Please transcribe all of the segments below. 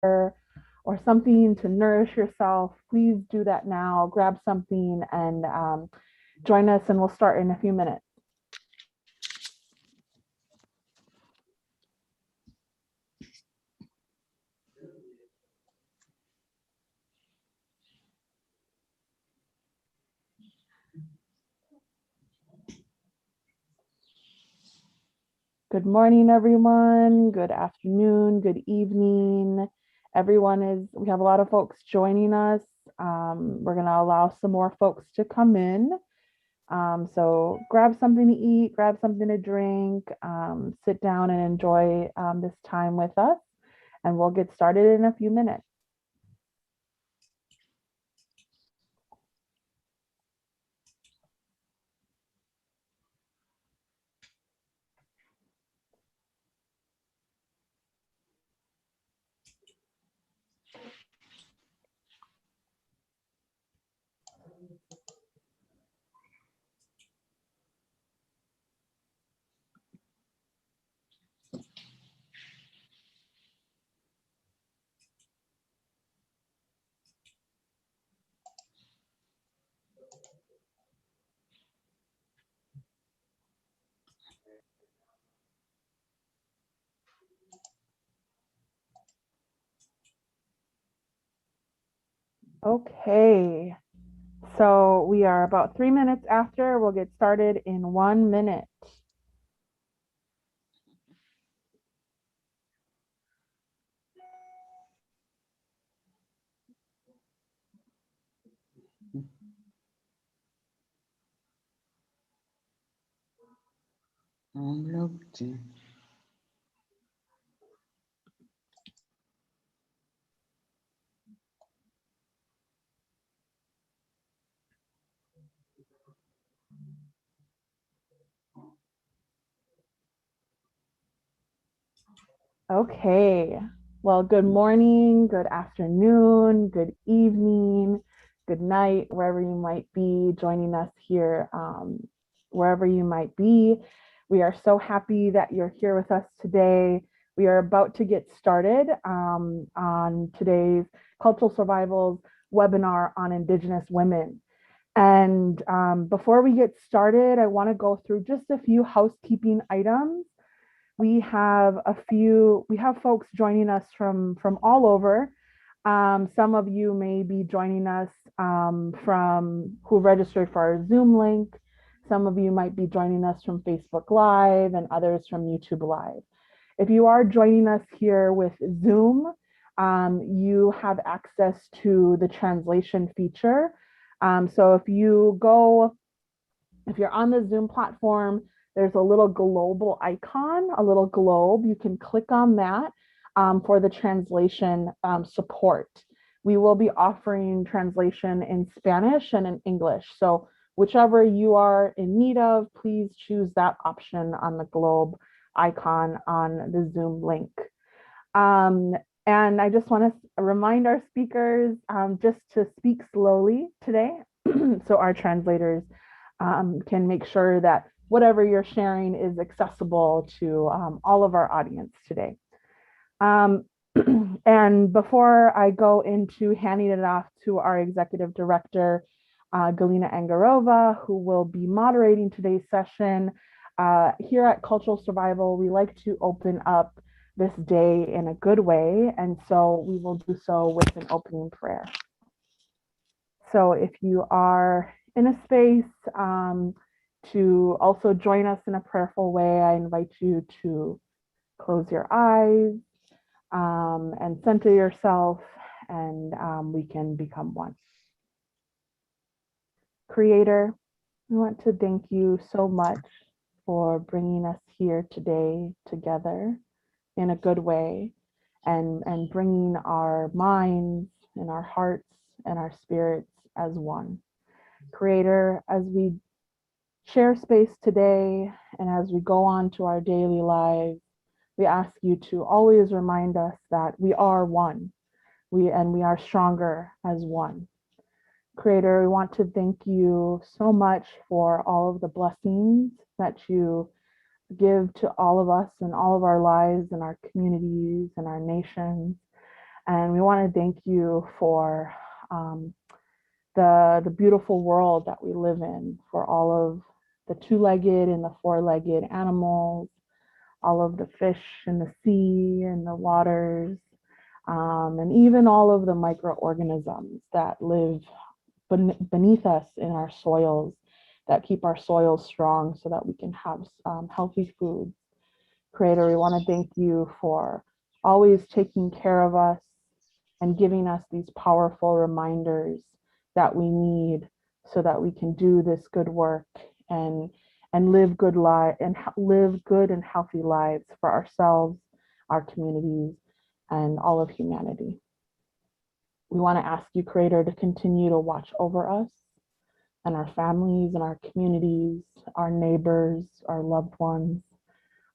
or something to nourish yourself, please do that now. Grab something and join us, and we'll start in a few minutes. Good morning, everyone. Good afternoon, good evening. We have a lot of folks joining us. We're gonna allow some more folks to come in. So grab something to eat, grab something to drink, sit down and enjoy this time with us. And we'll get started in a few minutes. Okay, so we are about 3 minutes after. We'll get started in 1 minute. Okay, well, good morning, good afternoon, good evening, good night, wherever you might be joining us here, wherever you might be. We are so happy that you're here with us today. We are about to get started on today's Cultural Survivals webinar on Indigenous women. And before we get started, I want to go through just a few housekeeping items. We have folks joining us from all over. Some of you may be joining us from who registered for our Zoom link. Some of you might be joining us from Facebook Live and others from YouTube Live. If you are joining us here with Zoom, you have access to the translation feature. So if you're on the Zoom platform, there's a little global icon, a little globe. You can click on that for the translation support. We will be offering translation in Spanish and in English. So whichever you are in need of, please choose that option on the globe icon on the Zoom link. And I just want to remind our speakers just to speak slowly today so our translators can make sure that whatever you're sharing is accessible to all of our audience today. And before I go into handing it off to our executive director, Galina Angarova, who will be moderating today's session, here at Cultural Survival, we like to open up this day in a good way. And so we will do so with an opening prayer. So if you are in a space to also join us in a prayerful way, I invite you to close your eyes and center yourself, and we can become one. Creator, we want to thank you so much for bringing us here today together in a good way, and bringing our minds and our hearts and our spirits as one. Creator, as we share space today and as we go on to our daily lives, we ask you to always remind us that we are one. We are stronger as one. Creator, we want to thank you so much for all of the blessings that you give to all of us in all of our lives and our communities and our nations. And we want to thank you for the beautiful world that we live in, for all of the two-legged and the four-legged animals, all of the fish in the sea and the waters, and even all of the microorganisms that live beneath us in our soils, that keep our soils strong so that we can have healthy food. Creator, we want to thank you for always taking care of us and giving us these powerful reminders that we need so that we can do this good work and live good live good and healthy lives for ourselves, our communities, and all of humanity. We want to ask you, Creator, to continue to watch over us and our families and our communities, our neighbors, our loved ones,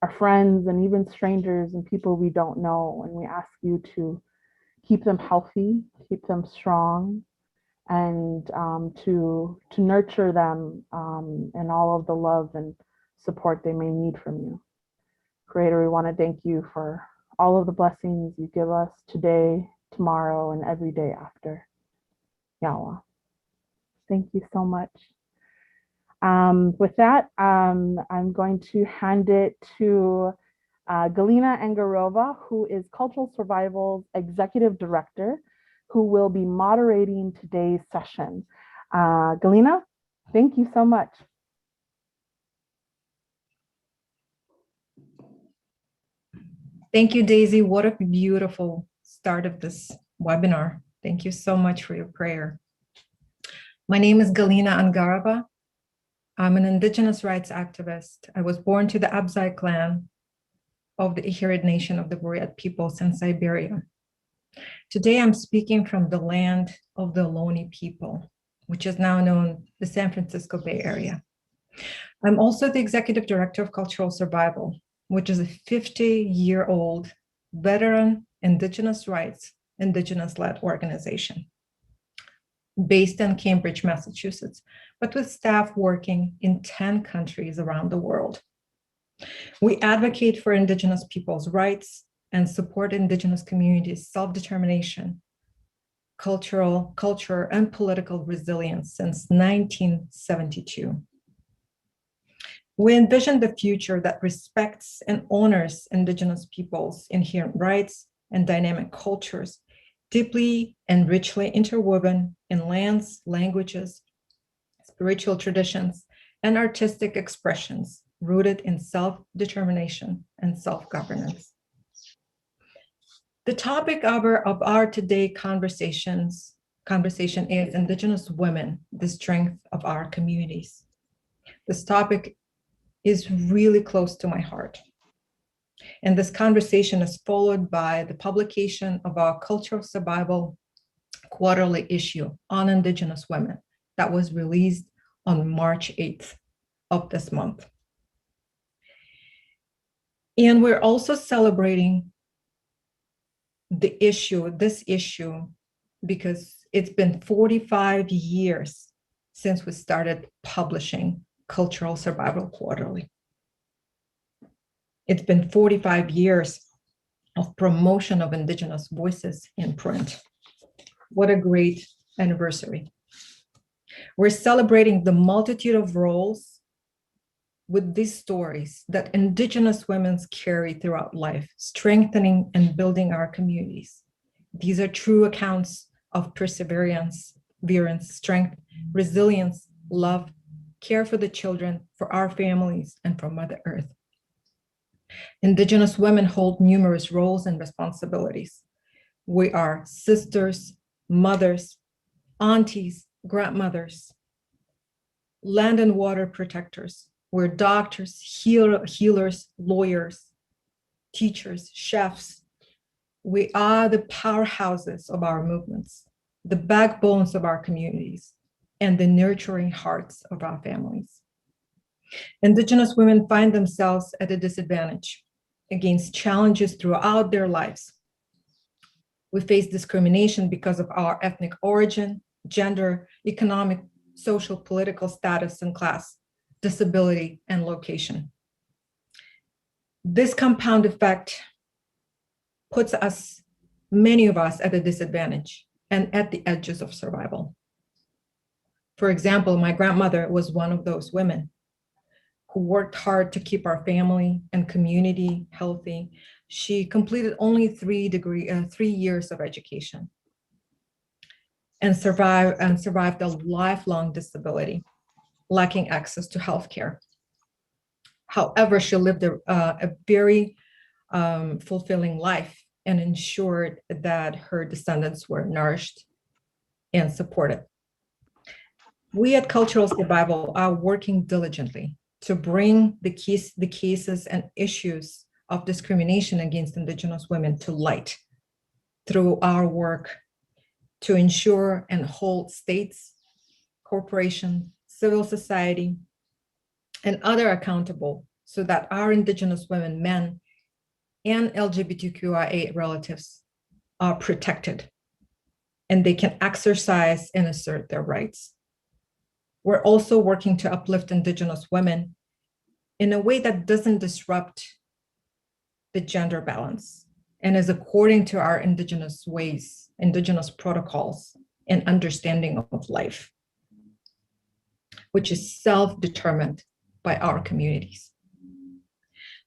our friends, and even strangers and people we don't know. And we ask you to keep them healthy, keep them strong, and to nurture them and all of the love and support they may need from you. Creator, we want to thank you for all of the blessings you give us today, tomorrow, and every day after. Yawa. Thank you so much. With that, I'm going to hand it to Galina Angarova, who is Cultural Survival's Executive Director, who will be moderating today's session. Galina, thank you so much. Thank you, Daisy. What a beautiful start of this webinar. Thank you so much for your prayer. My name is Galina Angarova. I'm an Indigenous rights activist. I was born to the Abzai clan of the Ihirid Nation of the Buriat peoples in Siberia. Today, I'm speaking from the land of the Ohlone people, which is now known the San Francisco Bay Area. I'm also the executive director of Cultural Survival, which is a 50-year-old veteran Indigenous rights, Indigenous-led organization based in Cambridge, Massachusetts, but with staff working in 10 countries around the world. We advocate for Indigenous people's rights and support Indigenous communities' self-determination, culture, and political resilience since 1972. We envision the future that respects and honors Indigenous peoples' inherent rights and dynamic cultures, deeply and richly interwoven in lands, languages, spiritual traditions, and artistic expressions rooted in self-determination and self-governance. The topic of our today conversation is Indigenous women, the strength of our communities. This topic is really close to my heart. And this conversation is followed by the publication of our Cultural Survival quarterly issue on Indigenous women that was released on March 8th of this month. And we're also celebrating this issue, because it's been 45 years since we started publishing Cultural Survival Quarterly. It's been 45 years of promotion of Indigenous voices in print. What a great anniversary. We're celebrating the multitude of roles with these stories that Indigenous women carry throughout life, strengthening and building our communities. These are true accounts of perseverance, strength, resilience, love, care for the children, for our families, and for Mother Earth. Indigenous women hold numerous roles and responsibilities. We are sisters, mothers, aunties, grandmothers, land and water protectors. We're doctors, healers, lawyers, teachers, chefs. We are the powerhouses of our movements, the backbones of our communities, and the nurturing hearts of our families. Indigenous women find themselves at a disadvantage against challenges throughout their lives. We face discrimination because of our ethnic origin, gender, economic, social, political status and class, disability, and location. This compound effect puts us many of us at a disadvantage and at the edges of survival. For example, my grandmother was one of those women who worked hard to keep our family and community healthy. She completed only 3 years of education and survived a lifelong disability, lacking access to healthcare. However, she lived a very fulfilling life and ensured that her descendants were nourished and supported. We at Cultural Survival are working diligently to bring the cases and issues of discrimination against Indigenous women to light through our work to ensure and hold states, corporations, civil society, and other accountable so that our Indigenous women, men, and LGBTQIA relatives are protected and they can exercise and assert their rights. We're also working to uplift Indigenous women in a way that doesn't disrupt the gender balance and is according to our Indigenous ways, Indigenous protocols, and understanding of life, which is self-determined by our communities.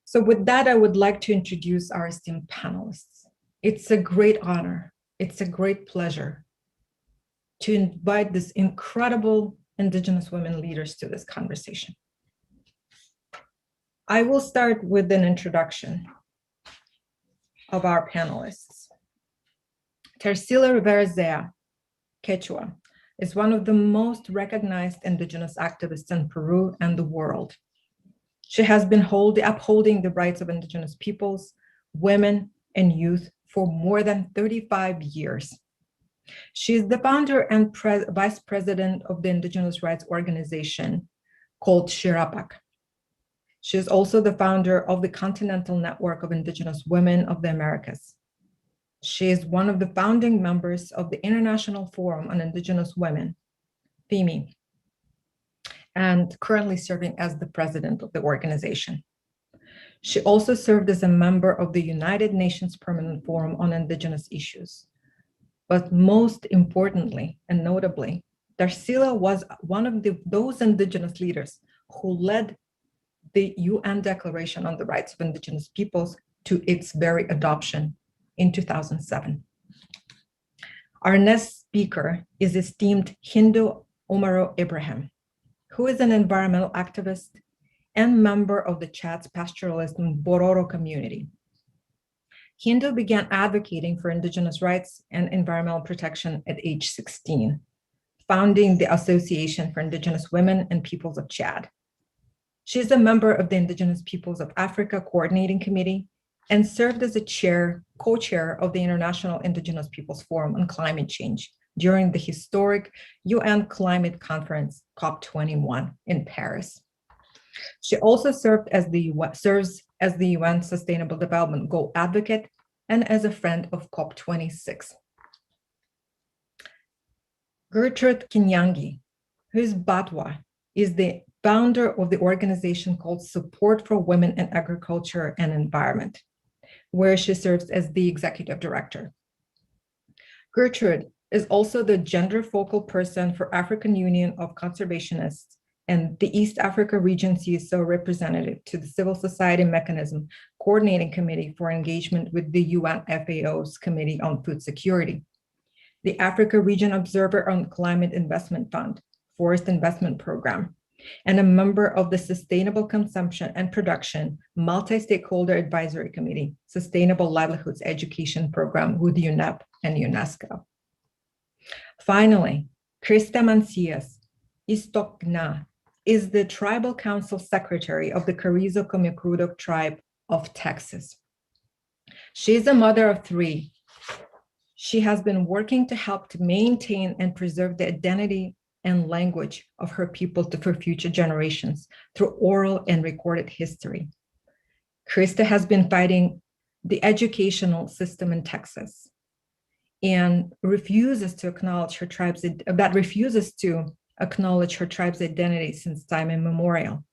So with that, I would like to introduce our esteemed panelists. It's a great honor. It's a great pleasure to invite these incredible Indigenous women leaders to this conversation. I will start with an introduction of our panelists. Tarsila Rivera Quechua is one of the most recognized Indigenous activists in Peru and the world. She has been upholding the rights of Indigenous peoples, women, and youth for more than 35 years. She is the founder and vice president of the Indigenous rights organization called Shirapak. She is also the founder of the Continental Network of Indigenous Women of the Americas. She is one of the founding members of the International Forum on Indigenous Women, FIMI, and currently serving as the president of the organization. She also served as a member of the United Nations Permanent Forum on Indigenous Issues. But most importantly and notably, Tarsila was one of those Indigenous leaders who led the UN Declaration on the Rights of Indigenous Peoples to its very adoption in 2007. Our next speaker is esteemed Hindu Omaro Ibrahim, who is an environmental activist and member of the Chad's pastoralist Bororo community. Hindu began advocating for Indigenous rights and environmental protection at age 16, founding the Association for Indigenous Women and Peoples of Chad. She is a member of the Indigenous Peoples of Africa Coordinating Committee and served as a co-chair of the International Indigenous Peoples Forum on Climate Change during the historic UN Climate Conference, COP21 in Paris. She also serves as the UN Sustainable Development Goal Advocate and as a friend of COP26. Gertrude Kinyongi, who is Batwa, is the founder of the organization called Support for Women in Agriculture and Environment, where she serves as the executive director. Gertrude is also the gender focal person for African Union of Conservationists and the East Africa region CSO representative to the Civil Society Mechanism Coordinating Committee for Engagement with the UN FAO's Committee on Food Security, the Africa Region Observer on Climate Investment Fund, Forest Investment Program, and a member of the Sustainable Consumption and Production Multi-Stakeholder Advisory Committee, Sustainable Livelihoods Education Program with UNEP and UNESCO. Finally, Krista Mancias Istokna is the Tribal Council Secretary of the Carrizo Comecrudo Tribe of Texas. She is a mother of 3. She has been working to help to maintain and preserve the identity and language of her people for future generations through oral and recorded history. Krista has been fighting the educational system in Texas and refuses to acknowledge her tribe's identity since time immemorial.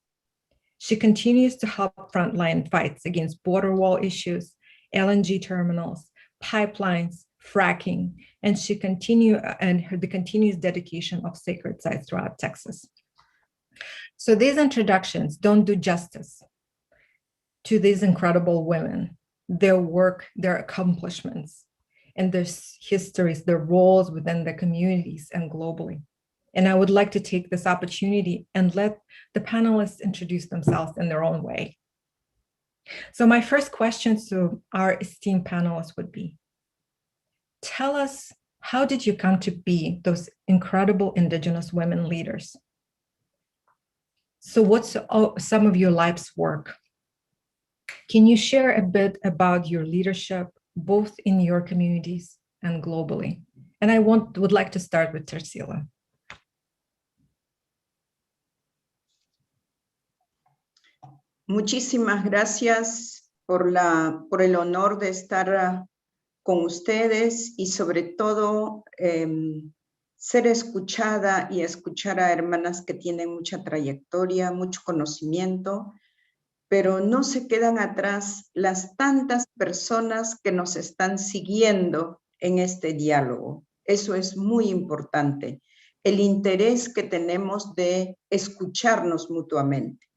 She continues to help frontline fights against border wall issues, LNG terminals, pipelines, fracking, and the continuous dedication of sacred sites throughout Texas. So these introductions don't do justice to these incredible women, their work, their accomplishments, and their histories, their roles within the communities and globally. And I would like to take this opportunity and let the panelists introduce themselves in their own way. So my first question to our esteemed panelists would be, tell us, how did you come to be those incredible Indigenous women leaders? So what's some of your life's work? Can you share a bit about your leadership, both in your communities and globally? And I would like to start with Tarsila. Muchísimas gracias por el honor de estar con ustedes y sobre todo ser escuchada y escuchar a hermanas que tienen mucha trayectoria, mucho conocimiento, pero no se quedan atrás las tantas personas que nos están siguiendo en este diálogo. Eso es muy importante, el interés que tenemos de escucharnos mutuamente.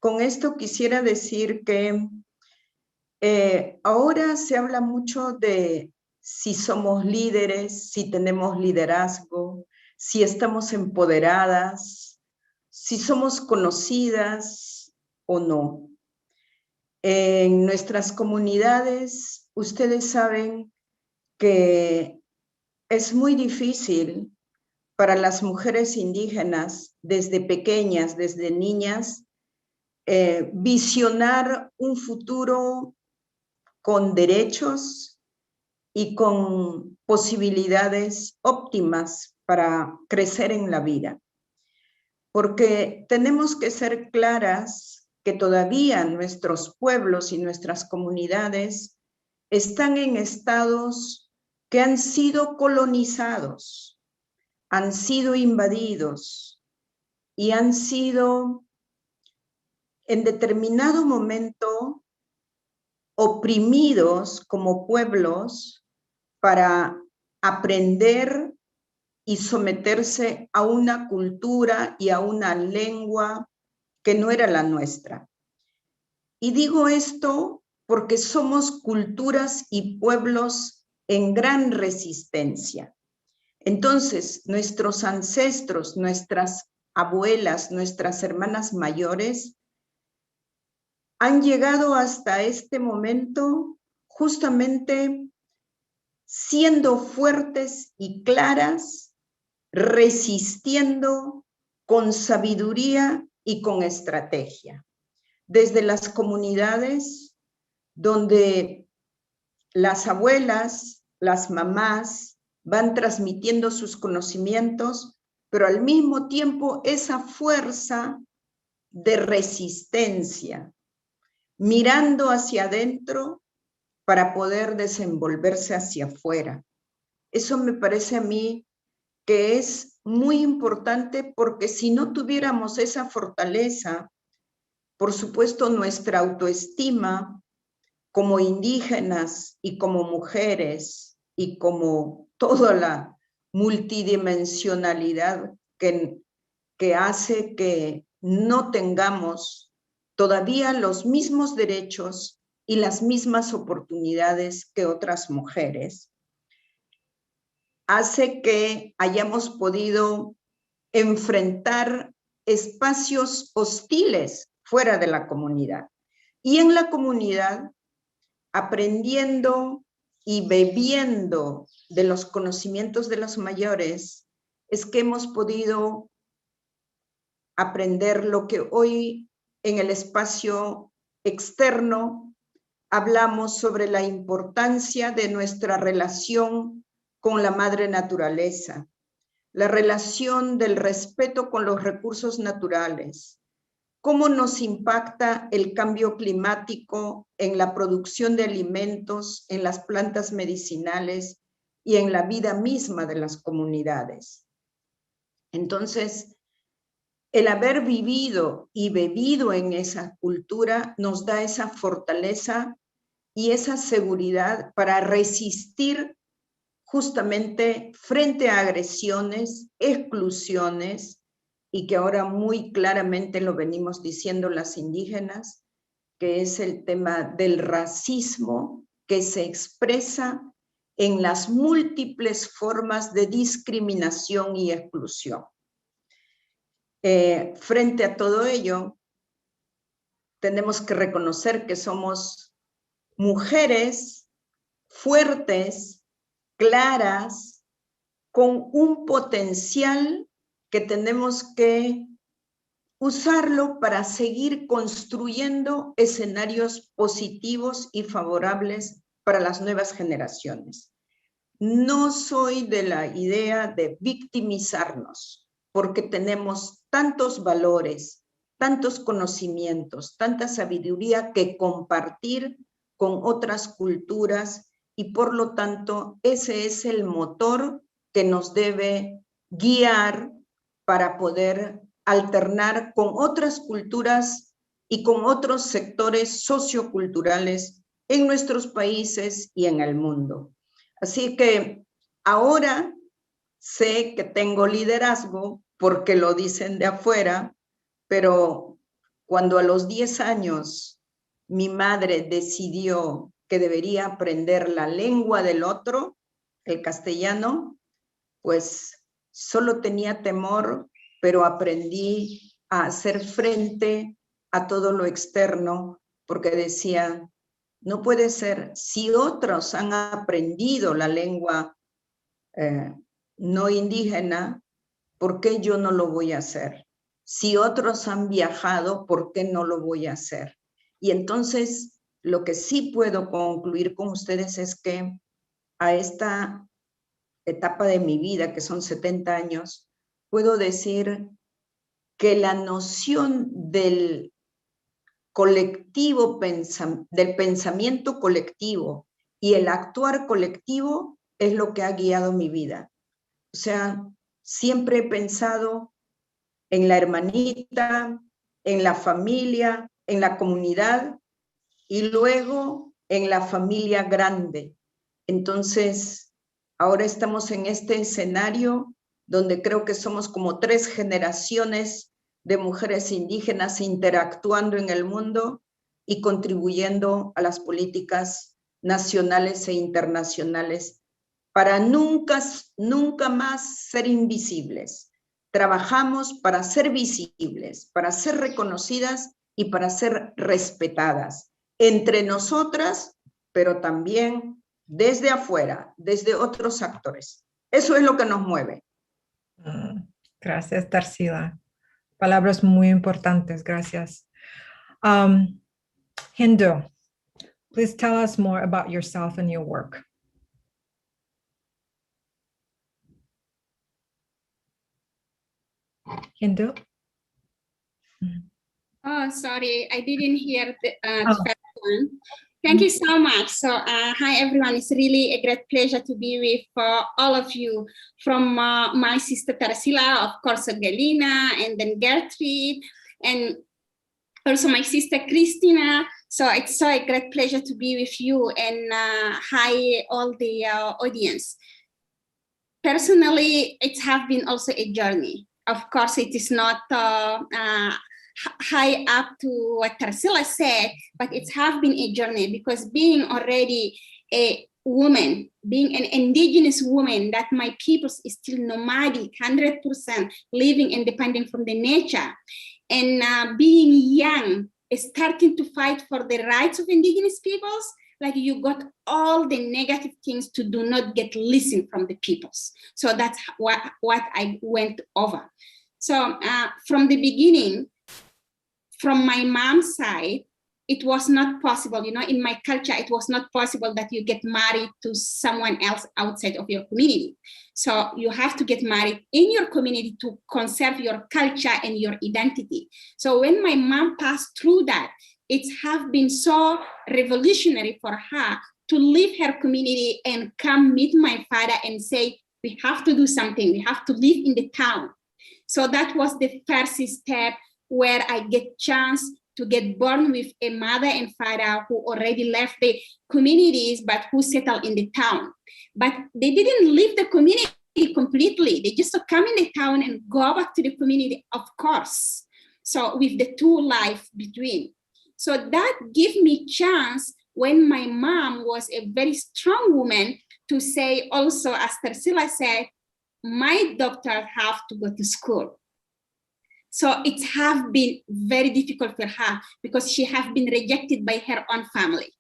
Con esto quisiera decir que ahora se habla mucho de si somos líderes, si tenemos liderazgo, si estamos empoderadas, si somos conocidas o no. En nuestras comunidades, ustedes saben que es muy difícil para las mujeres indígenas, desde pequeñas, desde niñas, visionar un futuro con derechos y con posibilidades óptimas para crecer en la vida. Porque tenemos que ser claras que todavía nuestros pueblos y nuestras comunidades están en estados que han sido colonizados, han sido invadidos y han sido en determinado momento oprimidos como pueblos para aprender y someterse a una cultura y a una lengua que no era la nuestra. Y digo esto porque somos culturas y pueblos en gran resistencia. Entonces, nuestros ancestros, nuestras abuelas, nuestras hermanas mayores, han llegado hasta este momento justamente siendo fuertes y claras, resistiendo con sabiduría y con estrategia. Desde las comunidades donde las abuelas, las mamás van transmitiendo sus conocimientos, pero al mismo tiempo esa fuerza de resistencia, mirando hacia adentro para poder desenvolverse hacia afuera. Eso me parece a mí que es muy importante, porque si no tuviéramos esa fortaleza, por supuesto nuestra autoestima como indígenas y como mujeres y como toda la multidimensionalidad que hace que no tengamos todavía los mismos derechos y las mismas oportunidades que otras mujeres, hace que hayamos podido enfrentar espacios hostiles fuera de la comunidad. Y en la comunidad, aprendiendo y bebiendo de los conocimientos de los mayores, es que hemos podido aprender lo que hoy en el espacio externo hablamos sobre la importancia de nuestra relación con la madre naturaleza, la relación del respeto con los recursos naturales, cómo nos impacta el cambio climático en la producción de alimentos, en las plantas medicinales y en la vida misma de las comunidades. Entonces, el haber vivido y bebido en esa cultura nos da esa fortaleza y esa seguridad para resistir justamente frente a agresiones, exclusiones, y que ahora muy claramente lo venimos diciendo las indígenas, que es el tema del racismo que se expresa en las múltiples formas de discriminación y exclusión. Frente a todo ello, tenemos que reconocer que somos mujeres fuertes, claras, con un potencial que tenemos que usarlo para seguir construyendo escenarios positivos y favorables para las nuevas generaciones. No soy de la idea de victimizarnos, porque tenemos tantos valores, tantos conocimientos, tanta sabiduría que compartir con otras culturas, y por lo tanto ese es el motor que nos debe guiar para poder alternar con otras culturas y con otros sectores socioculturales en nuestros países y en el mundo. Así que ahora sé que tengo liderazgo porque lo dicen de afuera, pero cuando a los 10 años mi madre decidió que debería aprender la lengua del otro, el castellano, pues solo tenía temor, pero aprendí a hacer frente a todo lo externo, porque decía, no puede ser, si otros han aprendido la lengua no indígena, ¿por qué yo no lo voy a hacer? Si otros han viajado, ¿por qué no lo voy a hacer? Y entonces, lo que sí puedo concluir con ustedes es que a esta etapa de mi vida, que son 70 años, puedo decir que la noción del colectivo, del pensamiento colectivo y el actuar colectivo es lo que ha guiado mi vida. O sea, siempre he pensado en la hermanita, en la familia, en la comunidad y luego en la familia grande. Entonces, ahora estamos en este escenario donde creo que somos como 3 generaciones de mujeres indígenas interactuando en el mundo y contribuyendo a las políticas nacionales e internacionales para nunca más ser invisibles. Trabajamos para ser visibles, para ser reconocidas y para ser respetadas entre nosotras, pero también desde afuera, desde otros actores. Eso es lo que nos mueve. Gracias, Tarsila. Palabras muy importantes, gracias. Hindu, please tell us more about yourself and your work. Hindu? Oh, sorry, I didn't hear the first one. Thank you so much. So, hi everyone. It's really a great pleasure to be with all of you. From my sister Tarsila, of course, Galina, and then Gertrude, and also my sister Christina. So it's so a great pleasure to be with you, and hi all the audience. Personally, it has been also a journey. Of course, it is not high up to what Tarsila said, but it has been a journey, because being already a woman, being an indigenous woman, that my people is still nomadic, 100% living independent from the nature, and being young, starting to fight for the rights of indigenous peoples, like you got all the negative things to do not get listened from the peoples. So that's what I went over. So from the beginning, from my mom's side, it was not possible, you know, in my culture, it was not possible that you get married to someone else outside of your community. So you have to get married in your community to conserve your culture and your identity. So when my mom passed through that, it has been so revolutionary for her to leave her community and come meet my father and say, we have to do something, we have to live in the town. So that was the first step where I get chance to get born with a mother and father who already left the communities, but who settled in the town. But they didn't leave the community completely. They just come in the town and go back to the community, of course. So with the two life between. So that gave me chance when my mom was a very strong woman to say also, as Tarsila said, my daughter have to go to school. So it have been very difficult for her because she have been rejected by her own family,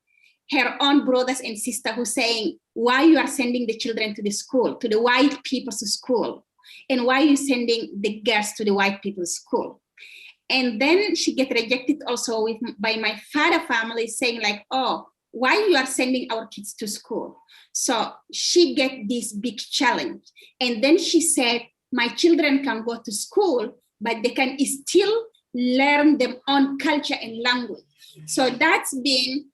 her own brothers and sisters who saying, why you are sending the children to the school, to the white people's school? And why you sending the girls to the white people's school? And then she get rejected also by my father family saying like, oh, why you are sending our kids to school? So she get this big challenge. And then she said, my children can go to school, but they can still learn their own culture and language. So that's been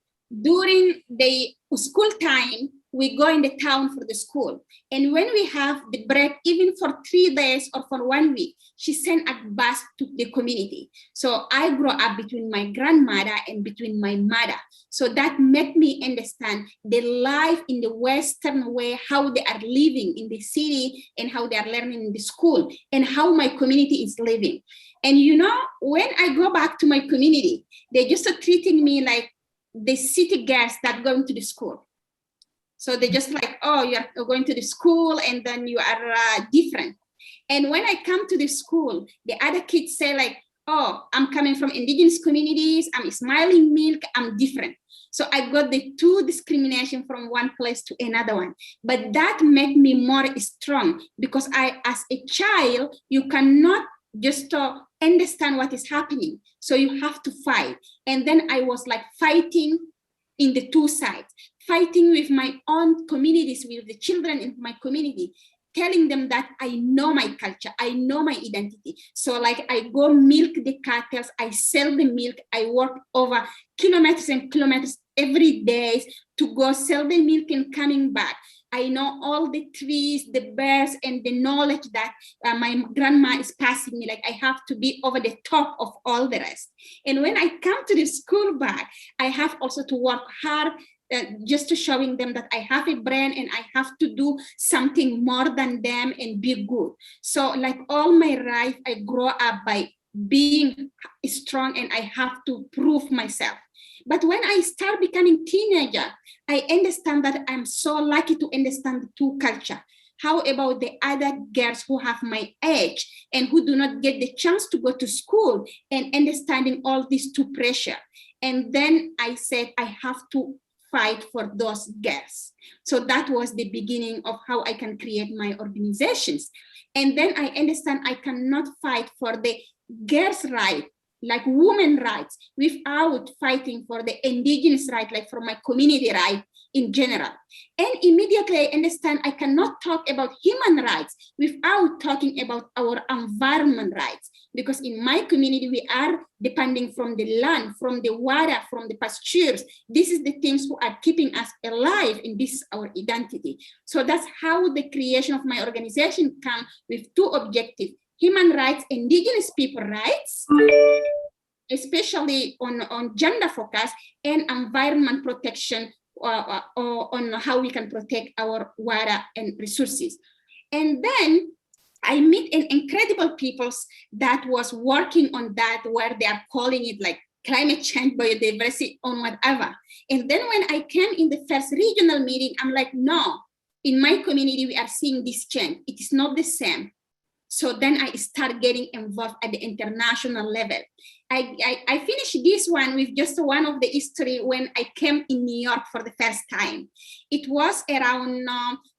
during the school time, we go in the town for the school. And when we have the break, even for 3 days or for 1 week, she sent a bus to the community. So I grew up between my grandmother and between my mother. So that made me understand the life in the Western way, how they are living in the city and how they are learning in the school and how my community is living. And you know, when I go back to my community, they're just treating me like the city girls that going to the school. So they're just like, oh, you're going to the school and then you are different. And when I come to the school, the other kids say like, oh, I'm coming from indigenous communities, I'm smiling milk, I'm different. So I got the two discrimination from one place to another one. But that made me more strong because as a child, you cannot just understand what is happening. So you have to fight. And then I was like fighting in the two sides, fighting with my own communities, with the children in my community, telling them that I know my culture, I know my identity. So like I go milk the cattle, I sell the milk, I work over kilometers and kilometers every day to go sell the milk and coming back. I know all the trees, the birds, and the knowledge that my grandma is passing me. Like I have to be over the top of all the rest. And when I come to the school back, I have also to work hard just to showing them that I have a brain and I have to do something more than them and be good. So like all my life, I grow up by being strong and I have to prove myself. But when I start becoming teenager, I understand that I'm so lucky to understand the two culture. How about the other girls who have my age and who do not get the chance to go to school and understanding all these two pressure? And then I said, I have to fight for those girls. So that was the beginning of how I can create my organizations. And then I understand I cannot fight for the girls' right, like women rights, without fighting for the indigenous right, like for my community right in general. And immediately I understand I cannot talk about human rights without talking about our environment rights. Because in my community, we are depending from the land, from the water, from the pastures. This is the things who are keeping us alive, and this is our identity. So that's how the creation of my organization comes with two objectives: human rights, indigenous people rights, especially on gender focus, and environment protection, on how we can protect our water and resources. And then I meet an incredible people that was working on that, where they are calling it like climate change, biodiversity, or whatever. And then when I came in the first regional meeting, I'm like, no, in my community, we are seeing this change. It is not the same. So then I start getting involved at the international level. I finished this one with just one of the history when I came in New York for the first time. It was around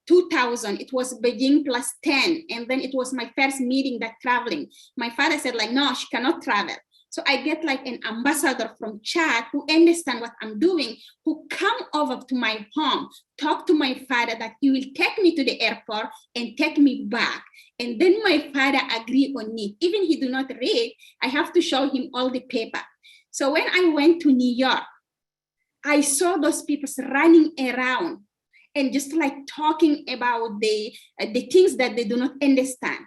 2000. It was Beijing plus 10. And then it was my first meeting that traveling. My father said like, no, she cannot travel. So I get like an ambassador from Chad who understand what I'm doing, who come over to my home, talk to my father that he will take me to the airport and take me back. And then my father agreed on it. Even he do not read, I have to show him all the paper. So when I went to New York, I saw those people running around and just like talking about the things that they do not understand.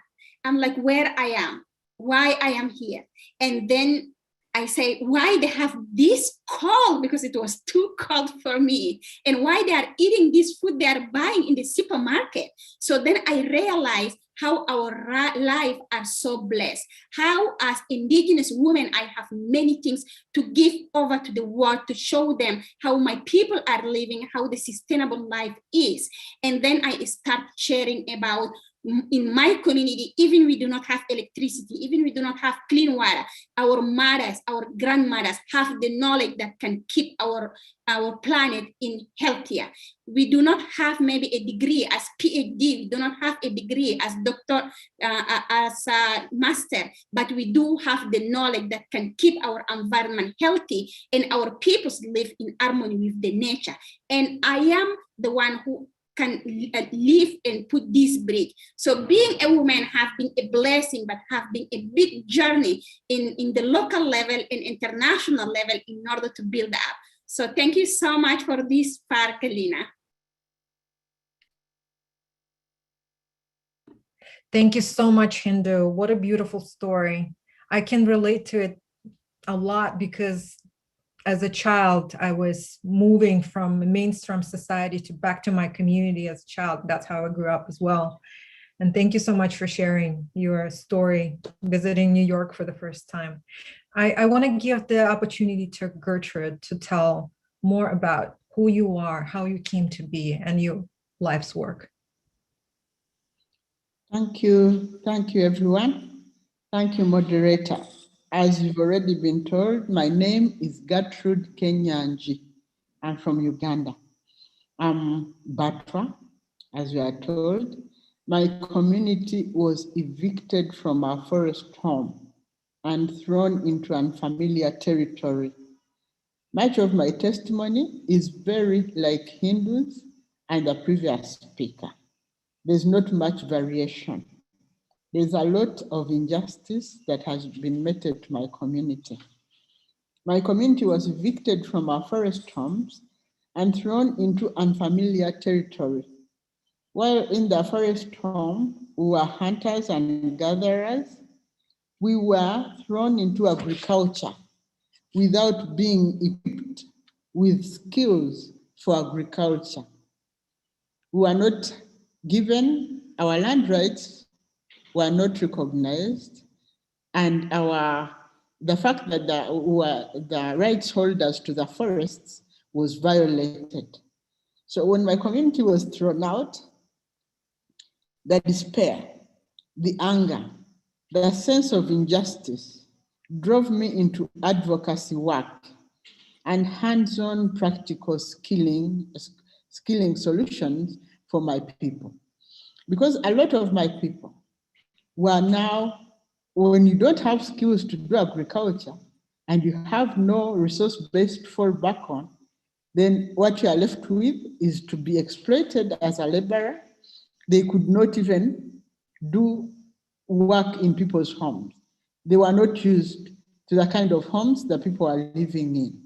I'm like, where I am, why I am here. And then I say, why they have this cold, because it was too cold for me, and why they are eating this food they are buying in the supermarket. So then I realized how our lives are so blessed, how as Indigenous women, I have many things to give over to the world to show them how my people are living, how the sustainable life is. And then I start sharing about in my community, even we do not have electricity, even we do not have clean water, our mothers, our grandmothers have the knowledge that can keep our planet in healthier. We do not have maybe a degree as PhD, we do not have a degree as doctor, as a master, but we do have the knowledge that can keep our environment healthy and our peoples live in harmony with the nature. And I am the one who can live and put this bridge. So being a woman have been a blessing, but have been a big journey in the local level and international level in order to build up. So thank you so much for this part, Kalina. Thank you so much, Hindu. What a beautiful story. I can relate to it a lot because as a child, I was moving from mainstream society to back to my community as a child. That's how I grew up as well. And thank you so much for sharing your story, visiting New York for the first time. I want to give the opportunity to Gertrude to tell more about who you are, how you came to be, and your life's work. Thank you, everyone. Thank you, moderator. As you've already been told, my name is Gertrude Kenyanji. I'm from Uganda. I'm Batwa, as you are told. My community was evicted from our forest home and thrown into unfamiliar territory. Much of my testimony is very like Hindus and the previous speaker. There's not much variation. There's a lot of injustice that has been meted to my community. My community was evicted from our forest homes and thrown into unfamiliar territory. While in the forest home, we were hunters and gatherers. We were thrown into agriculture without being equipped with skills for agriculture. We were not given our land rights, were not recognized, and the fact that the rights holders to the forests was violated. So when my community was thrown out, the despair, the anger, the sense of injustice drove me into advocacy work and hands-on practical skilling solutions for my people. Because a lot of my people were now, when you don't have skills to do agriculture and you have no resource-based fallback on, then what you are left with is to be exploited as a laborer. They could not even do work in people's homes. They were not used to the kind of homes that people are living in.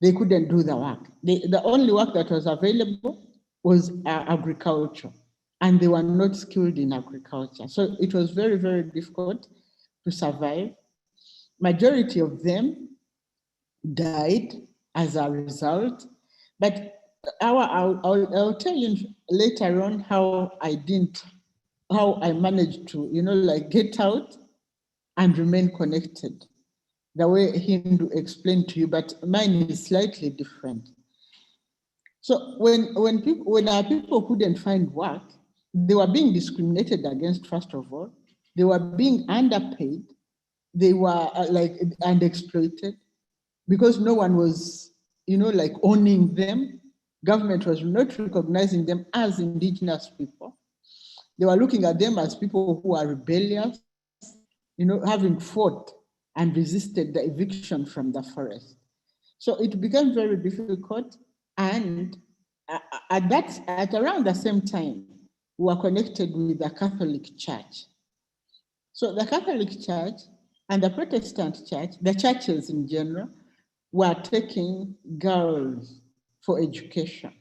They couldn't do the work. The only work that was available was agriculture, and they were not skilled in agriculture. So it was very, very difficult to survive. Majority of them died as a result, but I'll tell you later on how I managed to, get out and remain connected, the way Hindu explained to you, but mine is slightly different. So when our people couldn't find work, they were being discriminated against, first of all. They were being underpaid. They were and exploited because no one was, owning them. Government was not recognizing them as indigenous people. They were looking at them as people who are rebellious, having fought and resisted the eviction from the forest. So it became very difficult. And at around the same time, we were connected with the Catholic Church. So the Catholic Church and the Protestant Church, the churches in general, were taking girls for education.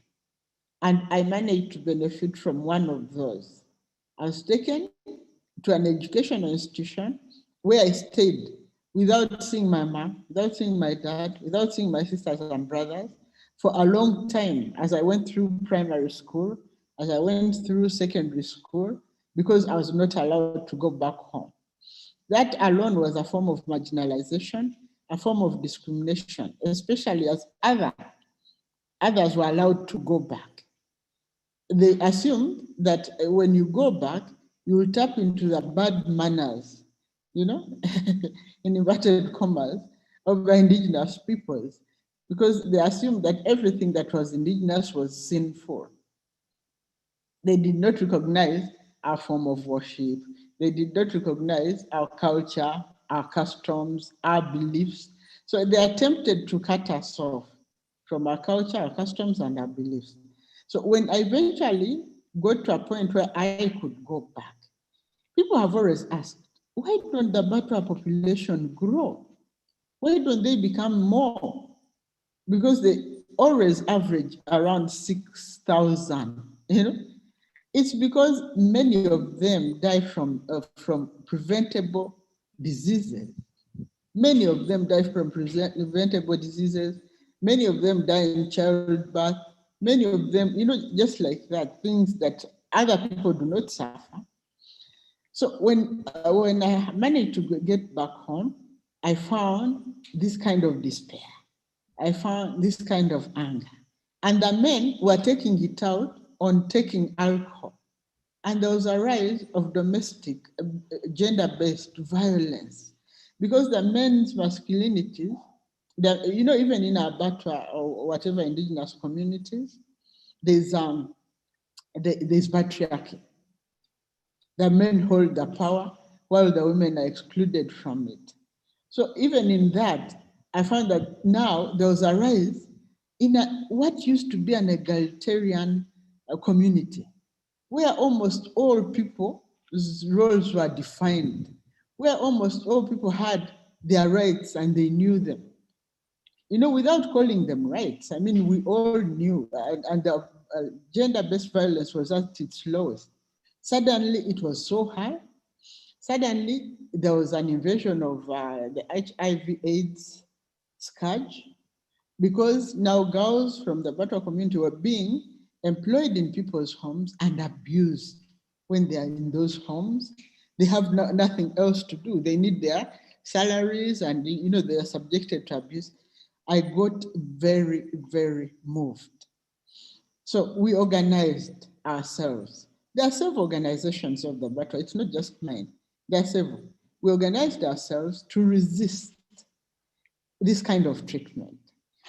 And I managed to benefit from one of those. I was taken to an educational institution where I stayed without seeing my mom, without seeing my dad, without seeing my sisters and brothers for a long time as I went through primary school, as I went through secondary school, because I was not allowed to go back home. That alone was a form of marginalization, a form of discrimination, especially as others were allowed to go back. They assumed that when you go back, you will tap into the bad manners, you know, in inverted commas, of the indigenous peoples, because they assumed that everything that was indigenous was sinful. They did not recognize our form of worship. They did not recognize our culture, our customs, our beliefs. So they attempted to cut us off from our culture, our customs, and our beliefs. So when I eventually got to a point where I could go back, people have always asked, why don't the Batwa population grow? Why don't they become more? Because they always average around 6,000, you know? It's because many of them die from preventable diseases. Many of them die from preventable diseases. Many of them die in childbirth. Many of them, you know, just like that, things that other people do not suffer. So when I managed to get back home, I found this kind of despair. I found this kind of anger. And the men were taking it out on taking alcohol. And there was a rise of domestic gender-based violence because the men's masculinities, you know, even in our Batwa or whatever indigenous communities, there's patriarchy. The men hold the power while the women are excluded from it. So even in that, I found that now there was a rise in what used to be an egalitarian community, where almost all people's roles were defined, where almost all people had their rights and they knew them. You know, without calling them rights, I mean, we all knew, and the gender-based violence was at its lowest. Suddenly, it was so high. Suddenly, there was an invasion of the HIV/AIDS scourge, because now girls from the Batwa community were being employed in people's homes and abused when they are in those homes. They have nothing else to do. They need their salaries and, you know, they are subjected to abuse. I got very, very moved. So we organized ourselves. There are several organizations of the Batwa. It's not just mine. There are several. We organized ourselves to resist this kind of treatment,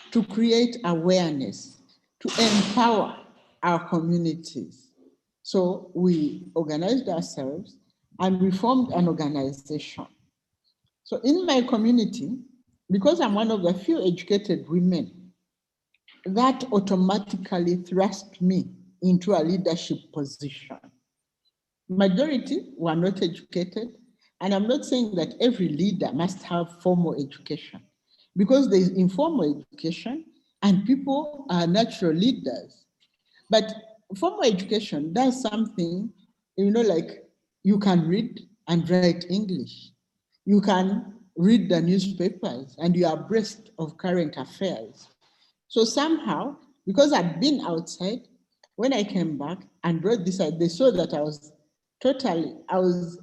to create awareness, to empower our communities. So we organized ourselves and we formed an organization. So in my community, because I'm one of the few educated women, that automatically thrust me into a leadership position. Majority were not educated, and I'm not saying that every leader must have formal education, because there's informal education and people are natural leaders. But formal education does something, you know, like you can read and write English. You can read the newspapers and you are abreast of current affairs. So somehow, because I'd been outside, when I came back and brought this out, they saw that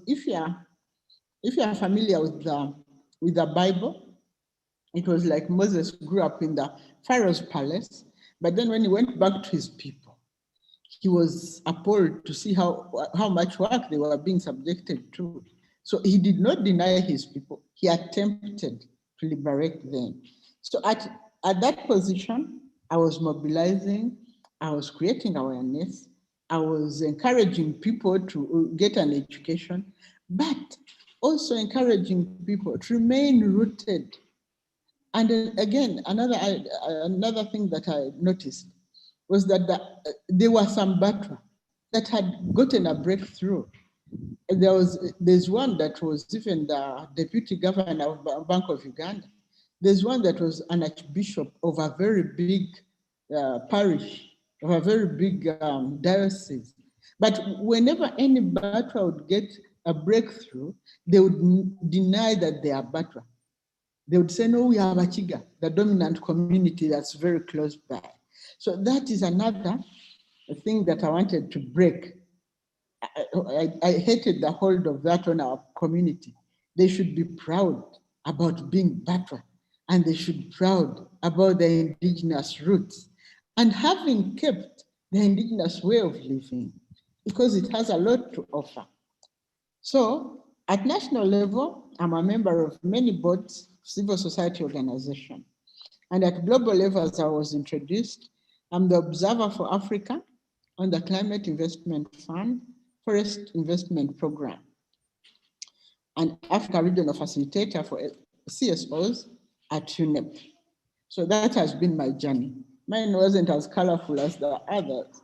if you're familiar with the Bible, it was like Moses grew up in the Pharaoh's palace, but then when he went back to his people, he was appalled to see how much work they were being subjected to. So he did not deny his people. He attempted to liberate them. So at that position, I was mobilizing, I was creating awareness, I was encouraging people to get an education, but also encouraging people to remain rooted. And again, another thing that I noticed was that there were some Batwa that had gotten a breakthrough. There's one that was even the deputy governor of Bank of Uganda. There's one that was an archbishop of a very big parish, of a very big diocese. But whenever any Batwa would get a breakthrough, they would deny that they are Batwa. they would say, no, we have Achiga, the dominant community that's very close by. So that is another thing that I wanted to break. I hated the hold of that on our community. They should be proud about being Batwa, and they should be proud about their indigenous roots and having kept the indigenous way of living, because it has a lot to offer. So at national level, I'm a member of many boards, civil society organizations. And at global level, as I was introduced, I'm the observer for Africa on the Climate Investment Fund Forest Investment Program, and Africa Regional Facilitator for CSOs at UNEP. So that has been my journey. Mine wasn't as colorful as the others,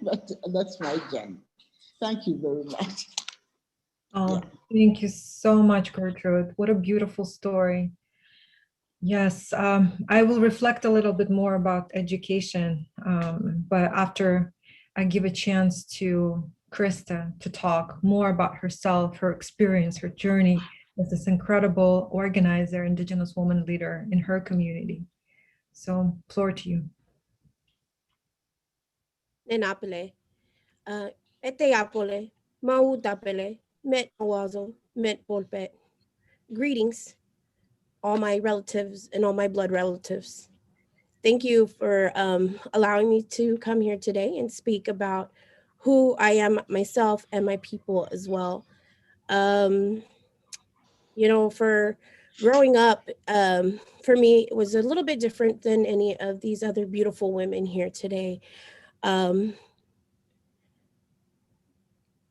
but that's my journey. Thank you very much. Oh, thank you so much, Gertrude. What a beautiful story. Yes, I will reflect a little bit more about education, but after I give a chance to Krista to talk more about herself, her experience, her journey as this incredible organizer, Indigenous woman leader in her community. So, floor to you. Nenapele, Eteapole, Mautapele, Met Awazo, Met Polpet. Greetings, all my relatives and all my blood relatives. Thank you for allowing me to come here today and speak about who I am myself and my people as well. You know, for growing up, for me, it was a little bit different than any of these other beautiful women here today.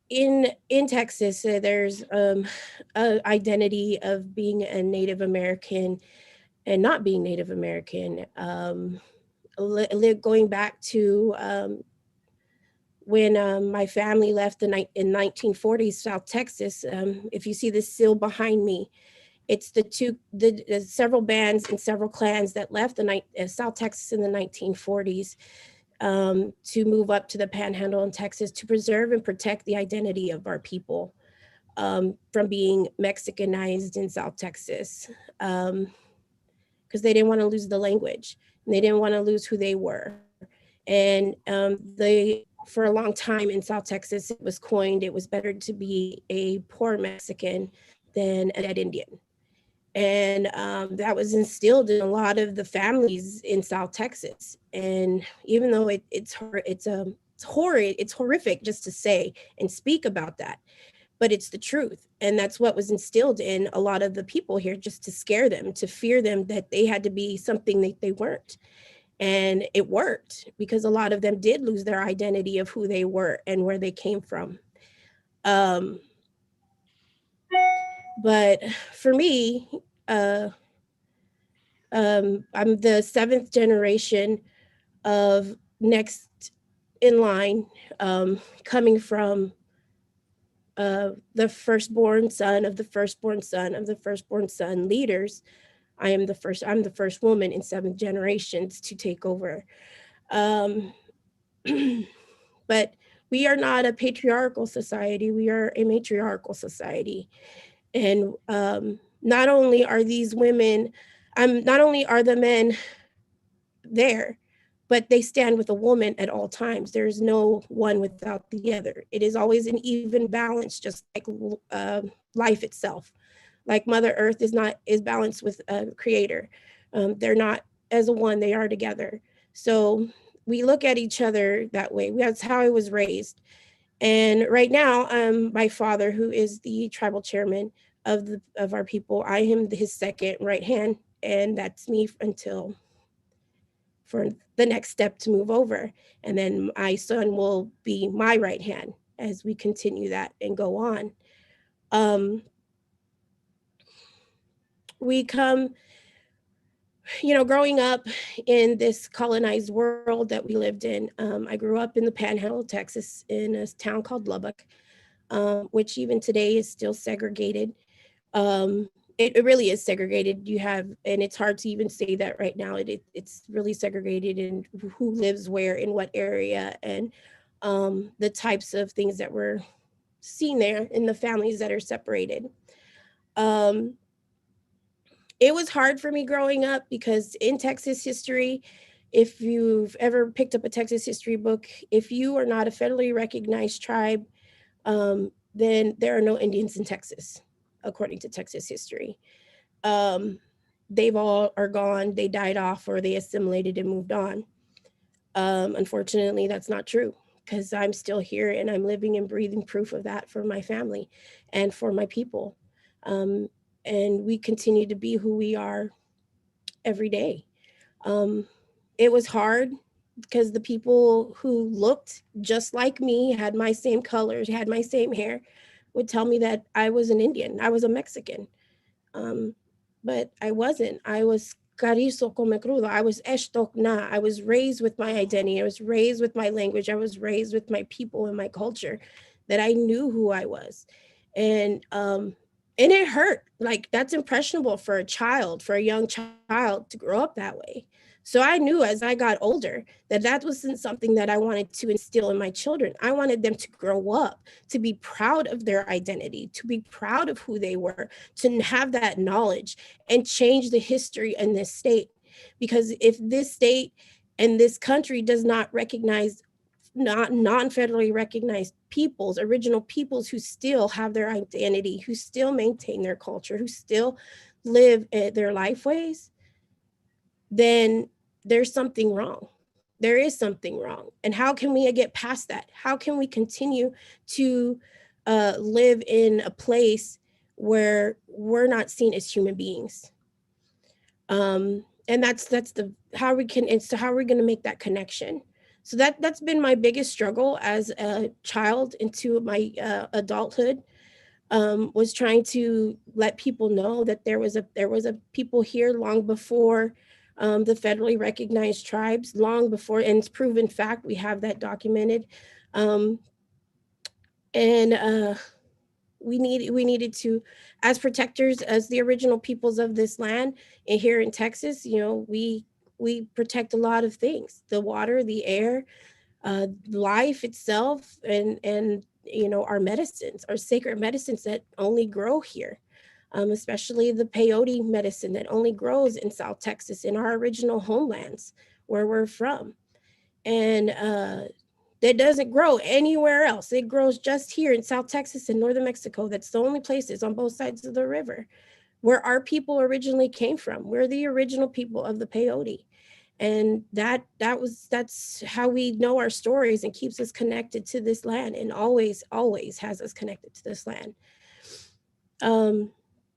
In Texas, there's an identity of being a Native American and not being Native American. Going back to when my family left in 1940s South Texas. If you see this seal behind me, it's the several bands and several clans that left South Texas in the 1940s. To move up to the Panhandle in Texas to preserve and protect the identity of our people from being Mexicanized in South Texas, because they didn't want to lose the language and they didn't want to lose who they were. And for a long time in South Texas, it was coined, it was better to be a poor Mexican than a dead Indian. And that was instilled in a lot of the families in South Texas. And even though it's horrific just to say and speak about that, but it's the truth. And that's what was instilled in a lot of the people here, just to scare them, to fear them that they had to be something that they weren't. And it worked, because a lot of them did lose their identity of who they were and where they came from. But for me, I'm the 7th generation of next in line, coming from the firstborn son of the firstborn son of the firstborn son leaders. I'm the first woman in 7 generations to take over. But we are not a patriarchal society, we are a matriarchal society. And not only are these women, not only are the men there, but they stand with a woman at all times. There's no one without the other. It is always an even balance, just like life itself. Like Mother Earth is balanced with a creator. They're not as a one, they are together. So we look at each other that way. That's how I was raised. And right now, my father, who is the tribal chairman of our people, I am his second right hand, and that's me for the next step to move over. And then my son will be my right hand as we continue that and go on. We come, growing up in this colonized world that we lived in. I grew up in the Panhandle of Texas in a town called Lubbock, which even today is still segregated. It really is segregated. And it's hard to even say that right now. It's really segregated in who lives where, in what area, and the types of things that we're seeing there in the families that are separated. It was hard for me growing up because in Texas history, if you've ever picked up a Texas history book, if you are not a federally recognized tribe, then there are no Indians in Texas, according to Texas history. They've all are gone, they died off, or they assimilated and moved on. Unfortunately, that's not true, because I'm still here and I'm living and breathing proof of that for my family and for my people. And we continue to be who we are every day. It was hard because the people who looked just like me, had my same colors, had my same hair, would tell me that I was an Indian, I was a Mexican. But I wasn't. I was carizo come crudo. I was eshtokna. I was raised with my identity. I was raised with my language. I was raised with my people and my culture, that I knew who I was. And it hurt. Like, that's impressionable for a child, for a young child to grow up that way. So I knew as I got older that that wasn't something that I wanted to instill in my children. I wanted them to grow up, to be proud of their identity, to be proud of who they were, to have that knowledge and change the history in this state. Because if this state and this country does not recognize non-federally recognized peoples, original peoples who still have their identity, who still maintain their culture, who still live their life ways, then there's something wrong. There is something wrong. And how can we get past that? How can we continue to live in a place where we're not seen as human beings? And that's the how we can, and so how are we going to make that connection? So that's been my biggest struggle as a child into my adulthood, was trying to let people know that there was a people here long before the federally recognized tribes, long before, and it's proven fact. We have that documented, and we needed to, as protectors, as the original peoples of this land, and here in Texas, we protect a lot of things: the water, the air, life itself, and our medicines, our sacred medicines that only grow here, especially the peyote medicine that only grows in South Texas, in our original homelands where we're from. And that doesn't grow anywhere else. It grows just here in South Texas and northern Mexico. That's the only places on both sides of the river where our people originally came from. We're the original people of the peyote. And that's how we know our stories and keeps us connected to this land, and always has us connected to this land.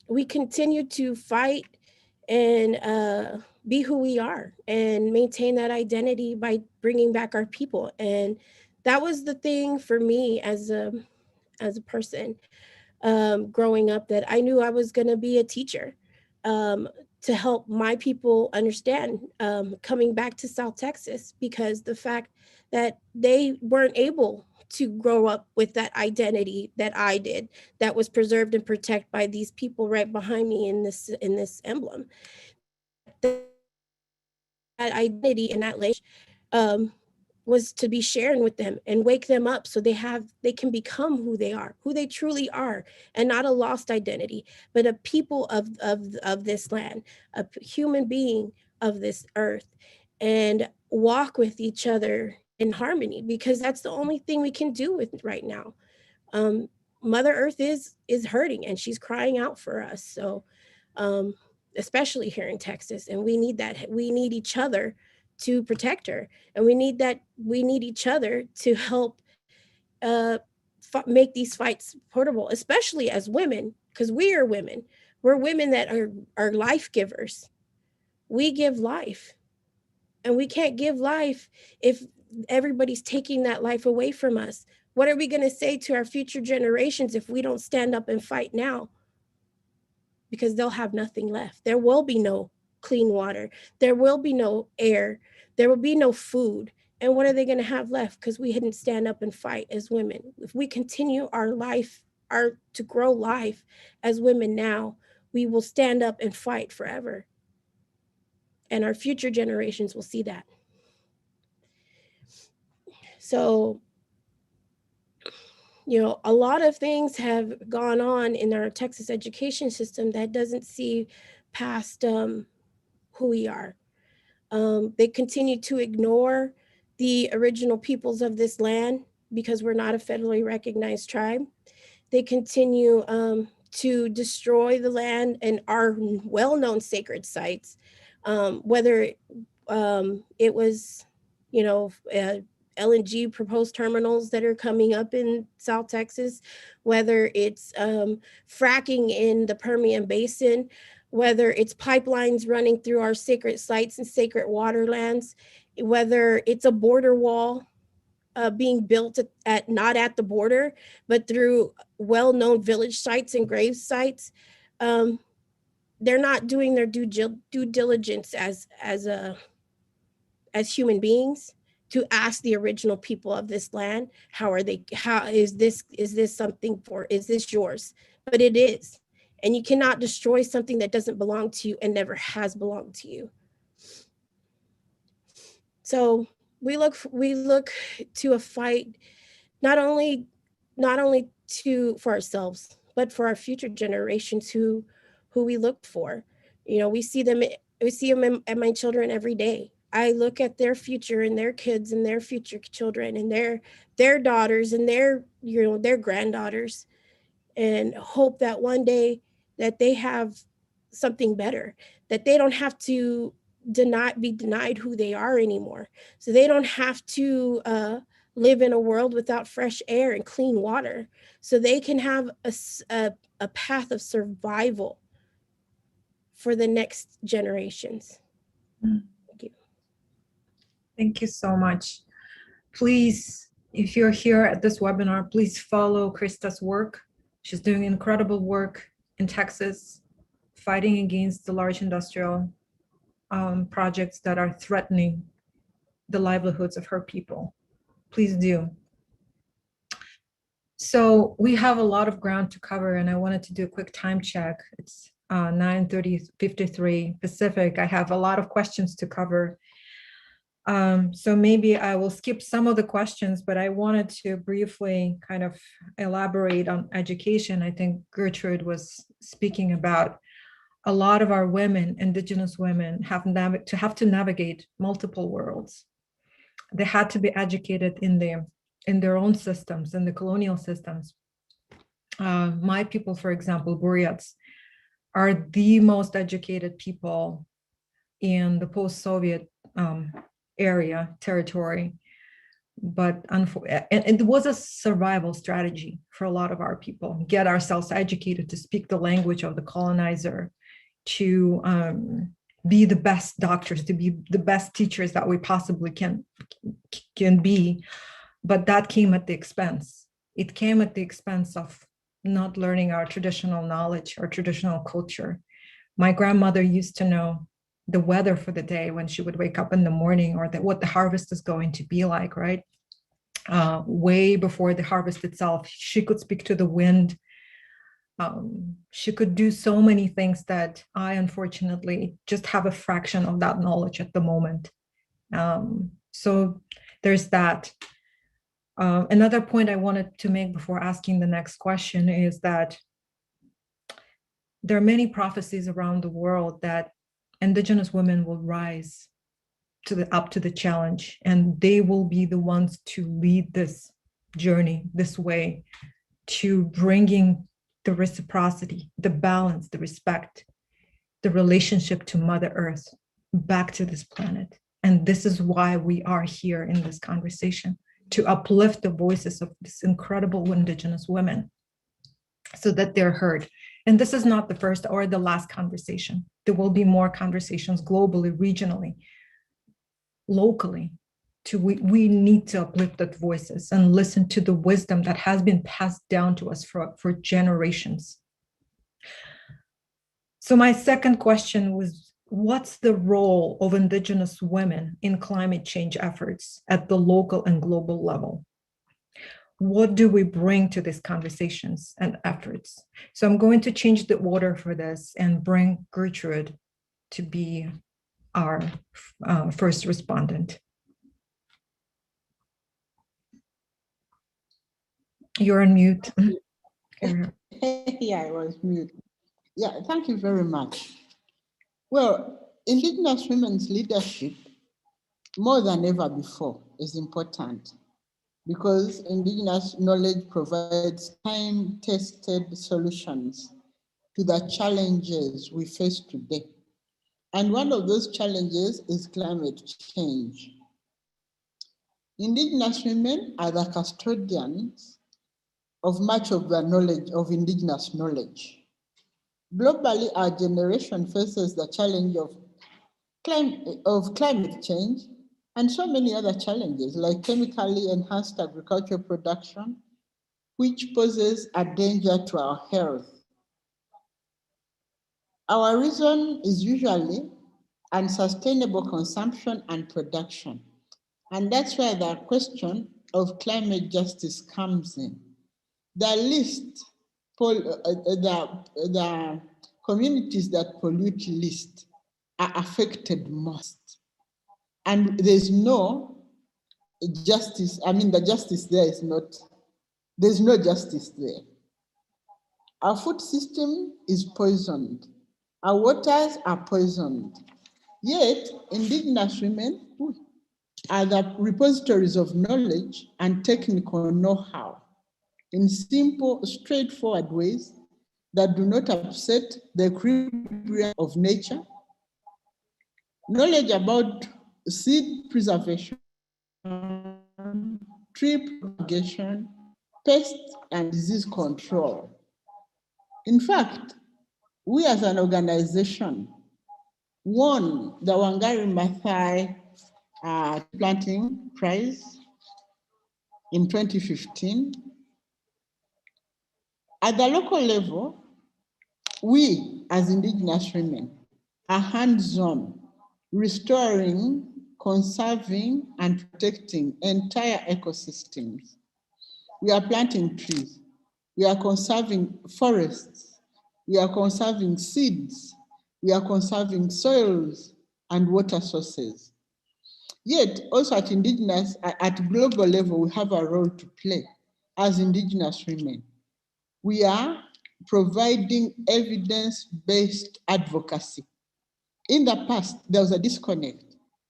We continue to fight and be who we are and maintain that identity by bringing back our people. And that was the thing for me as a person, growing up, that I knew I was going to be a teacher, to help my people understand, coming back to South Texas, because the fact that they weren't able to grow up with that identity that I did, that was preserved and protected by these people right behind me in this emblem. That identity and that language was to be sharing with them and wake them up so they can become who they are, who they truly are, and not a lost identity, but a people of this land, a human being of this earth, and walk with each other in harmony, because that's the only thing we can do with right now. Mother Earth is hurting, and she's crying out for us. So especially here in Texas, and we need that. We need each other to protect her, and we need each other to help make these fights portable, especially as women, because we are women. We're women that are life givers. We give life, and we can't give life if everybody's taking that life away from us. What are we going to say to our future generations if we don't stand up and fight now? Because they'll have nothing left. There will be no clean water. There will be no air. There will be no food. And what are they going to have left? Because we didn't stand up and fight as women. If we continue our life, to grow life as women now, we will stand up and fight forever. And our future generations will see that. So, a lot of things have gone on in our Texas education system that doesn't see past who we are. They continue to ignore the original peoples of this land because we're not a federally recognized tribe. They continue to destroy the land and our well-known sacred sites, whether it was, LNG proposed terminals that are coming up in South Texas, whether it's fracking in the Permian Basin, whether it's pipelines running through our sacred sites and sacred waterlands, whether it's a border wall being built at not at the border, but through well-known village sites and grave sites. They're not doing their due diligence as human beings to ask the original people of this land, how is this something is this yours? But it is. And you cannot destroy something that doesn't belong to you and never has belonged to you. So we look to a fight, not only for ourselves, but for our future generations who we look for. We see them at my children every day. I look at their future and their kids and their future children and their daughters and their granddaughters, and hope that one day that they have something better, that they don't have to be denied who they are anymore. So they don't have to live in a world without fresh air and clean water. So they can have a path of survival for the next generations. Thank you. Thank you so much. Please, if you're here at this webinar, please follow Krista's work. She's doing incredible work in Texas, fighting against the large industrial projects that are threatening the livelihoods of her people. Please do. So we have a lot of ground to cover, and I wanted to do a quick time check. It's 9:53 Pacific. I have a lot of questions to cover. So maybe I will skip some of the questions, but I wanted to briefly kind of elaborate on education. I think Gertrude was speaking about a lot of our women, Indigenous women, have to navigate multiple worlds. They had to be educated in their own systems, in the colonial systems. My people, for example, Buryats, are the most educated people in the post-Soviet territory. But it was a survival strategy for a lot of our people, get ourselves educated to speak the language of the colonizer, to be the best doctors, to be the best teachers that we possibly can be. But that came at the expense. It came at the expense of not learning our traditional knowledge, our traditional culture. My grandmother used to know the weather for the day when she would wake up in the morning, or what the harvest is going to be like, right? Way before the harvest itself, she could speak to the wind. She could do so many things that I unfortunately just have a fraction of that knowledge at the moment. So there's that. Another point I wanted to make before asking the next question is that there are many prophecies around the world that Indigenous women will rise up to the challenge, and they will be the ones to lead this journey, this way, to bringing the reciprocity, the balance, the respect, the relationship to Mother Earth back to this planet. And this is why we are here in this conversation, to uplift the voices of this incredible Indigenous women so that they're heard. And this is not the first or the last conversation. There will be more conversations globally, regionally, locally. We need to uplift that voices and listen to the wisdom that has been passed down to us for generations. So my second question was, what's the role of Indigenous women in climate change efforts at the local and global level? What do we bring to these conversations and efforts? So I'm going to change the order for this and bring Gertrude to be our first respondent. You're on mute. Yeah, I was mute. Yeah, thank you very much. Well, Indigenous women's leadership, more than ever before, is important because Indigenous knowledge provides time-tested solutions to the challenges we face today. And one of those challenges is climate change. Indigenous women are the custodians of much of the knowledge of Indigenous knowledge. Globally, our generation faces the challenge of climate change and so many other challenges like chemically enhanced agricultural production, which poses a danger to our health. Our reason is usually unsustainable consumption and production. And that's where the question of climate justice comes in. The communities that pollute least are affected most. And there's no justice. I mean, the justice there is not, there's no justice there. Our food system is poisoned. Our waters are poisoned. Yet, Indigenous women are the repositories of knowledge and technical know-how in simple, straightforward ways that do not upset the equilibrium of nature. Knowledge about seed preservation, tree propagation, pest and disease control. In fact, we as an organization won the Wangari Maathai planting prize in 2015. At the local level, we as Indigenous women are hands-on, restoring, conserving, and protecting entire ecosystems. We are planting trees. We are conserving forests. We are conserving seeds. We are conserving soils and water sources. Yet, also at global level, we have a role to play as Indigenous women. We are providing evidence-based advocacy. In the past, there was a disconnect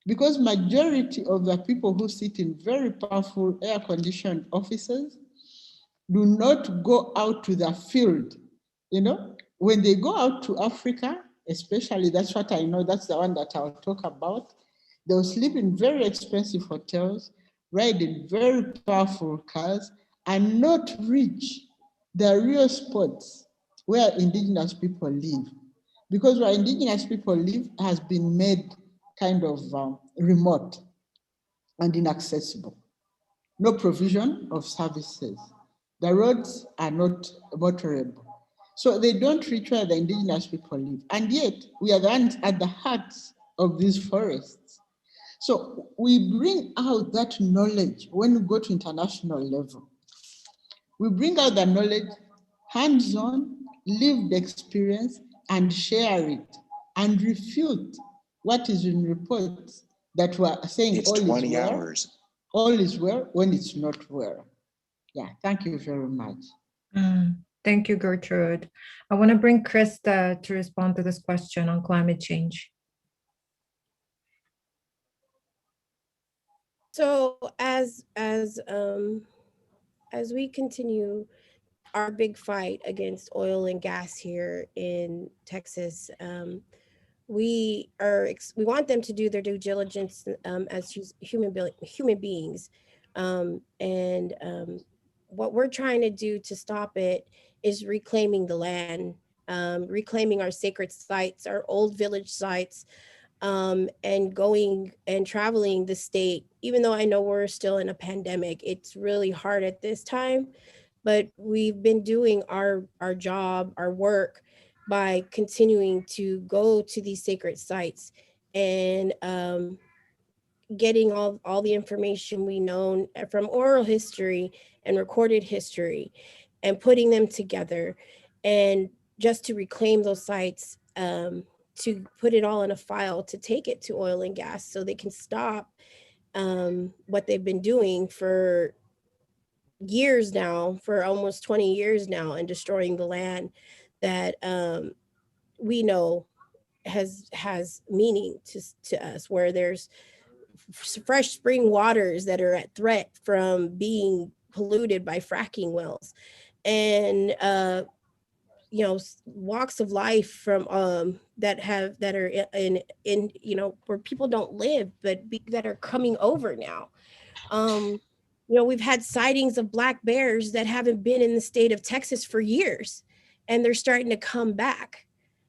because majority of the people who sit in very powerful air-conditioned offices do not go out to the field. You know, when they go out to Africa, especially, that's what I know, that's the one that I'll talk about, they'll sleep in very expensive hotels, ride in very powerful cars, and not reach the real spots where Indigenous people live. Because where Indigenous people live has been made kind of remote and inaccessible. No provision of services. The roads are not motorable. So they don't reach where the Indigenous people live. And yet we are the ones at the heart of these forests. So we bring out that knowledge when we go to international level. We bring out the knowledge, hands-on, lived experience, and share it, and refute what is in reports that were saying It's all 20 is well, hours. all is well when it's not well. Yeah, thank you very much. Thank you, Gertrude. I want to bring Krista to respond to this question on climate change. So as we continue our big fight against oil and gas here in Texas, we want them to do their due diligence as human beings, and what we're trying to do to stop it is reclaiming the land, reclaiming our sacred sites, our old village sites, and going and traveling the state. Even though I know we're still in a pandemic, it's really hard at this time, but we've been doing our job, our work, by continuing to go to these sacred sites and getting all the information we know from oral history and recorded history and putting them together, and just to reclaim those sites, to put it all in a file, to take it to oil and gas so they can stop what they've been doing for years now, for almost 20 years now, and destroying the land that we know has meaning to us, where there's fresh spring waters that are at threat from being polluted by fracking wells, and walks of life from that are in where people don't live, but that are coming over now. We've had sightings of black bears that haven't been in the state of Texas for years, and they're starting to come back.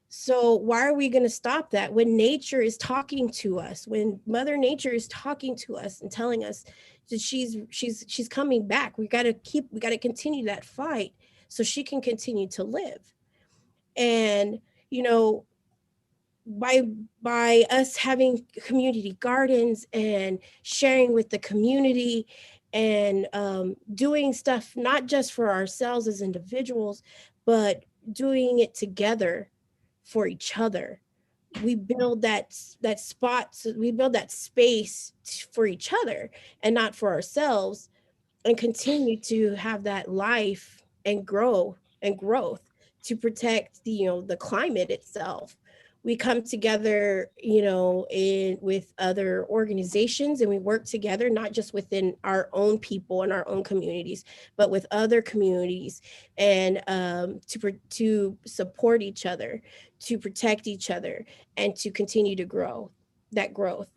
So why are we going to stop that when nature is talking to us, when Mother Nature is talking to us and telling us that she's coming back? We got to continue that fight so she can continue to live. And by us having community gardens and sharing with the community, and doing stuff not just for ourselves as individuals, but doing it together for each other, we build that spot, so we build that space for each other and not for ourselves, and continue to have that life and growth to protect the climate itself. We come together, with other organizations, and we work together, not just within our own people and our own communities, but with other communities, and to support each other, to protect each other, and to continue to grow that growth.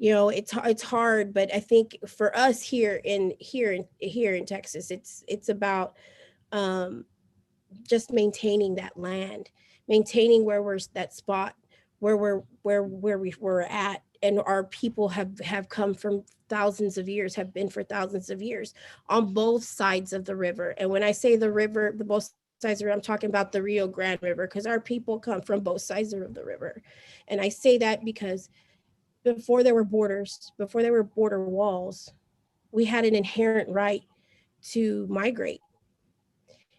It's hard, but I think for us here in Texas, it's about just maintaining that land, maintaining where we're that spot where we're at, and our people have come from thousands of years, have been for thousands of years on both sides of the river. And when I say the river, the both sides of the river, I'm talking about the Rio Grande River, because our people come from both sides of the river. And I say that because before there were borders, before there were border walls, we had an inherent right to migrate.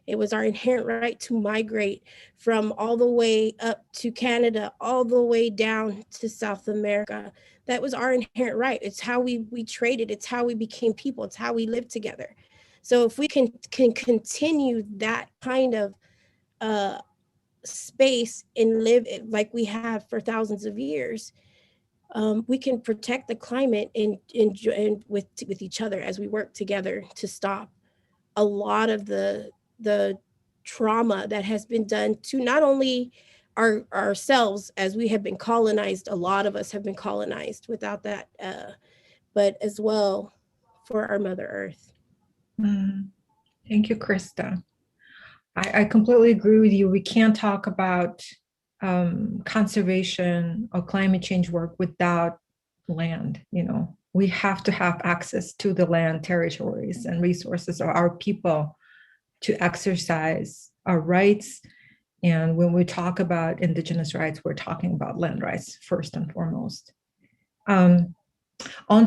It was our inherent right to migrate from all the way up to Canada, all the way down to South America. That was our inherent right. It's how we traded. It's how we became people. It's how we lived together. So if we can continue that kind of space and live like we have for thousands of years, we can protect the climate and with each other as we work together to stop a lot of the trauma that has been done to not only ourselves, as we have been colonized. A lot of us have been colonized without that, but as well for our Mother Earth. Thank you, Krista. I completely agree with you. We can't talk about conservation or climate change work without land. We have to have access to the land, territories, and resources of our people to exercise our rights. And when we talk about Indigenous rights, we're talking about land rights first and foremost. On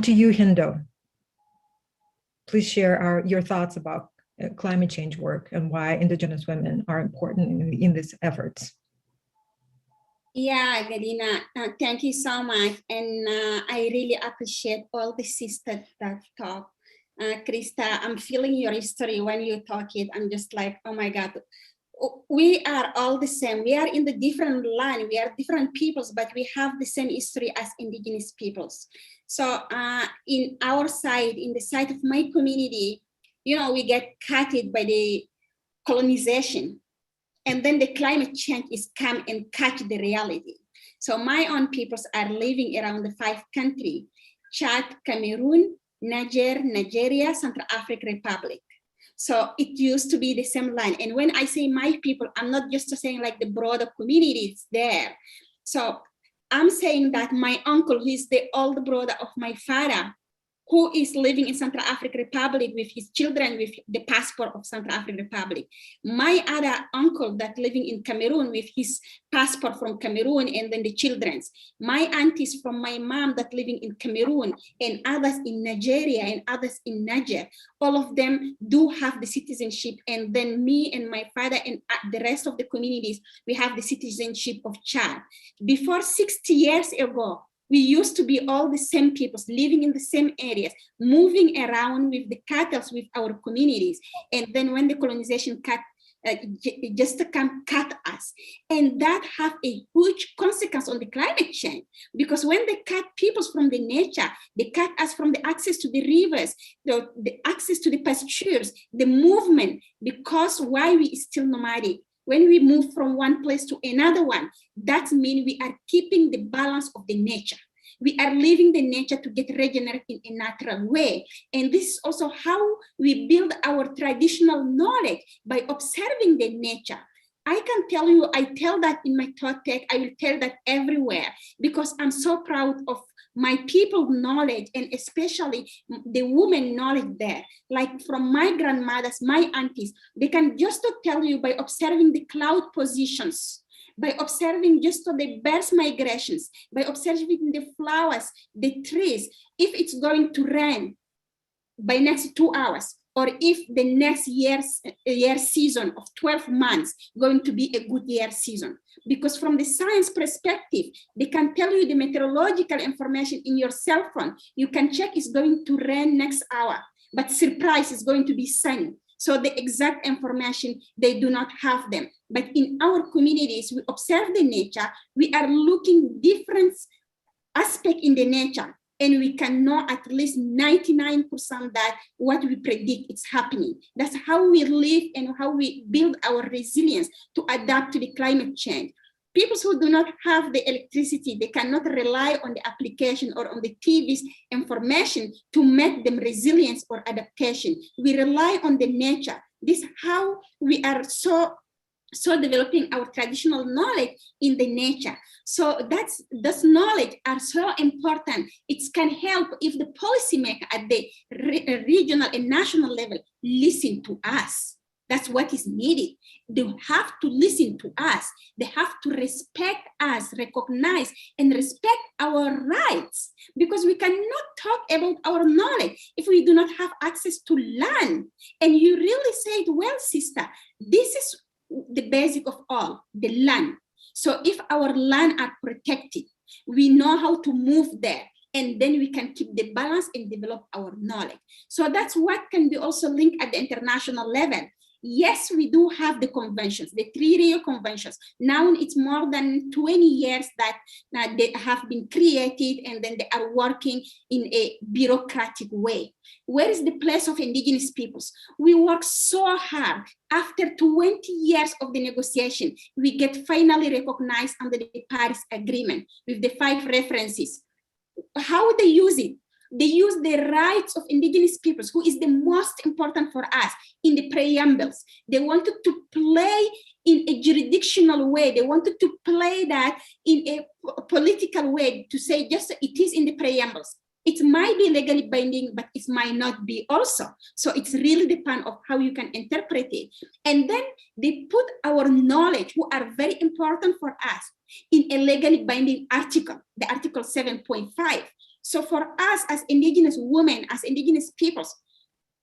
to you, Hindo. Please share your thoughts about climate change work and why Indigenous women are important in these efforts. Yeah, Galina, thank you so much. And I really appreciate all the sisters that talk. Krista, I'm feeling your history when you talk it. I'm just like, oh my God, we are all the same. We are in the different line. We are different peoples, but we have the same history as Indigenous peoples. So in our side, in the side of my community, we get cutted by the colonization. And then the climate change is come and catch the reality. So my own peoples are living around the 5 countries: Chad, Cameroon, Nigeria, Central African Republic. So it used to be the same line. And when I say my people, I'm not just saying like the broader communities there. So I'm saying that my uncle, who is the older brother of my father, who is living in Central African Republic with his children with the passport of Central African Republic. My other uncle that living in Cameroon with his passport from Cameroon, and then the children's. My aunties from my mom that living in Cameroon, and others in Nigeria and others in Niger. All of them do have the citizenship. And then me and my father and the rest of the communities, we have the citizenship of Chad. Before 60 years ago, we used to be all the same people living in the same areas, moving around with the cattle with our communities. And then when the colonization cut just to come cut us. And that have a huge consequence on the climate change, because when they cut people from the nature, they cut us from the access to the rivers, the access to the pastures, the movement, because why we still nomadic. When we move from one place to another one, that means we are keeping the balance of the nature. We are leaving the nature to get regenerated in a natural way. And this is also how we build our traditional knowledge, by observing the nature. I can tell you, I tell that in my thought tech, I will tell that everywhere, because I'm so proud of my people knowledge, and especially the women knowledge there. Like from my grandmothers, my aunties, they can just tell you by observing the cloud positions, by observing just the birds migrations, by observing the flowers, the trees, if it's going to rain by next 2 hours, or if the next year season of 12 months going to be a good year season. Because from the science perspective, they can tell you the meteorological information in your cell phone. You can check it's going to rain next hour, but surprise, it's going to be sunny. So the exact information, they do not have them. But in our communities, we observe the nature, we are looking different aspects in the nature, and we can know at least 99% that what we predict is happening. That's how we live and how we build our resilience to adapt to the climate change. People who do not have the electricity, they cannot rely on the application or on the TV's information to make them resilience or adaptation. We rely on the nature. This is how we are so developing our traditional knowledge in the nature. So this knowledge are so important. It can help if the policymaker at the regional and national level listen to us. That's what is needed. They have to listen to us. They have to respect us, recognize and respect our rights, because we cannot talk about our knowledge if we do not have access to land. And you really said, well, sister, this is the basic of all, the land. So if our land are protected, we know how to move there, and then we can keep the balance and develop our knowledge. So that's what can be also linked at the international level. Yes, we do have the conventions, the 3 Rio conventions. Now it's more than 20 years that they have been created, and then they are working in a bureaucratic way. Where is the place of indigenous peoples? We work so hard. After 20 years of the negotiation, we get finally recognized under the Paris Agreement with the 5 references. How they use it? They use the rights of indigenous peoples, who is the most important for us, in the preambles. They wanted to play in a jurisdictional way. They wanted to play that in a political way, to say just it is in the preambles. It might be legally binding, but it might not be also. So it's really depend of how you can interpret it. And then they put our knowledge, who are very important for us, in a legally binding article, the article 7.5. So for us as indigenous women, as indigenous peoples,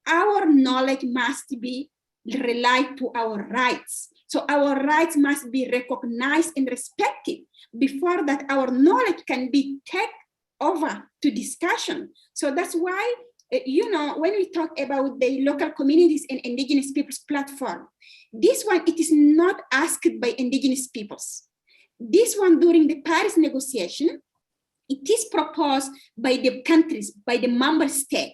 our knowledge must be relied to our rights. So our rights must be recognized and respected before that our knowledge can be taken over to discussion. So that's why, when we talk about the local communities and indigenous peoples platform, this one, it is not asked by indigenous peoples. This one, during the Paris negotiation, it is proposed by the countries, by the member state.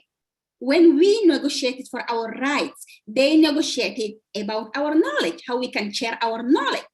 When we negotiated for our rights, they negotiated about our knowledge, how we can share our knowledge.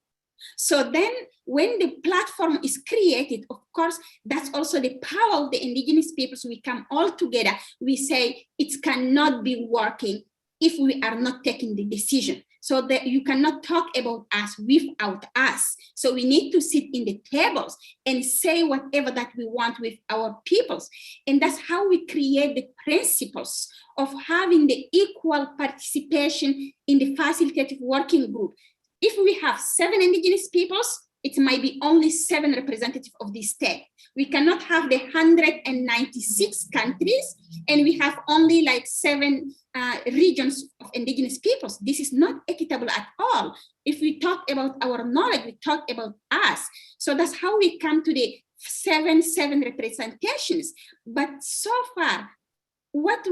So then when the platform is created, of course, that's also the power of the indigenous peoples. We come all together. We say it cannot be working if we are not taking the decision. So that you cannot talk about us without us. So we need to sit in the tables and say whatever that we want with our peoples. And that's how we create the principles of having the equal participation in the facilitative working group. If we have 7 indigenous peoples, it might be only 7 representatives of the state. We cannot have the 196 countries, and we have only like 7 regions of indigenous peoples. This is not equitable at all. If we talk about our knowledge, we talk about us. So that's how we come to the 7 representations. But so far, what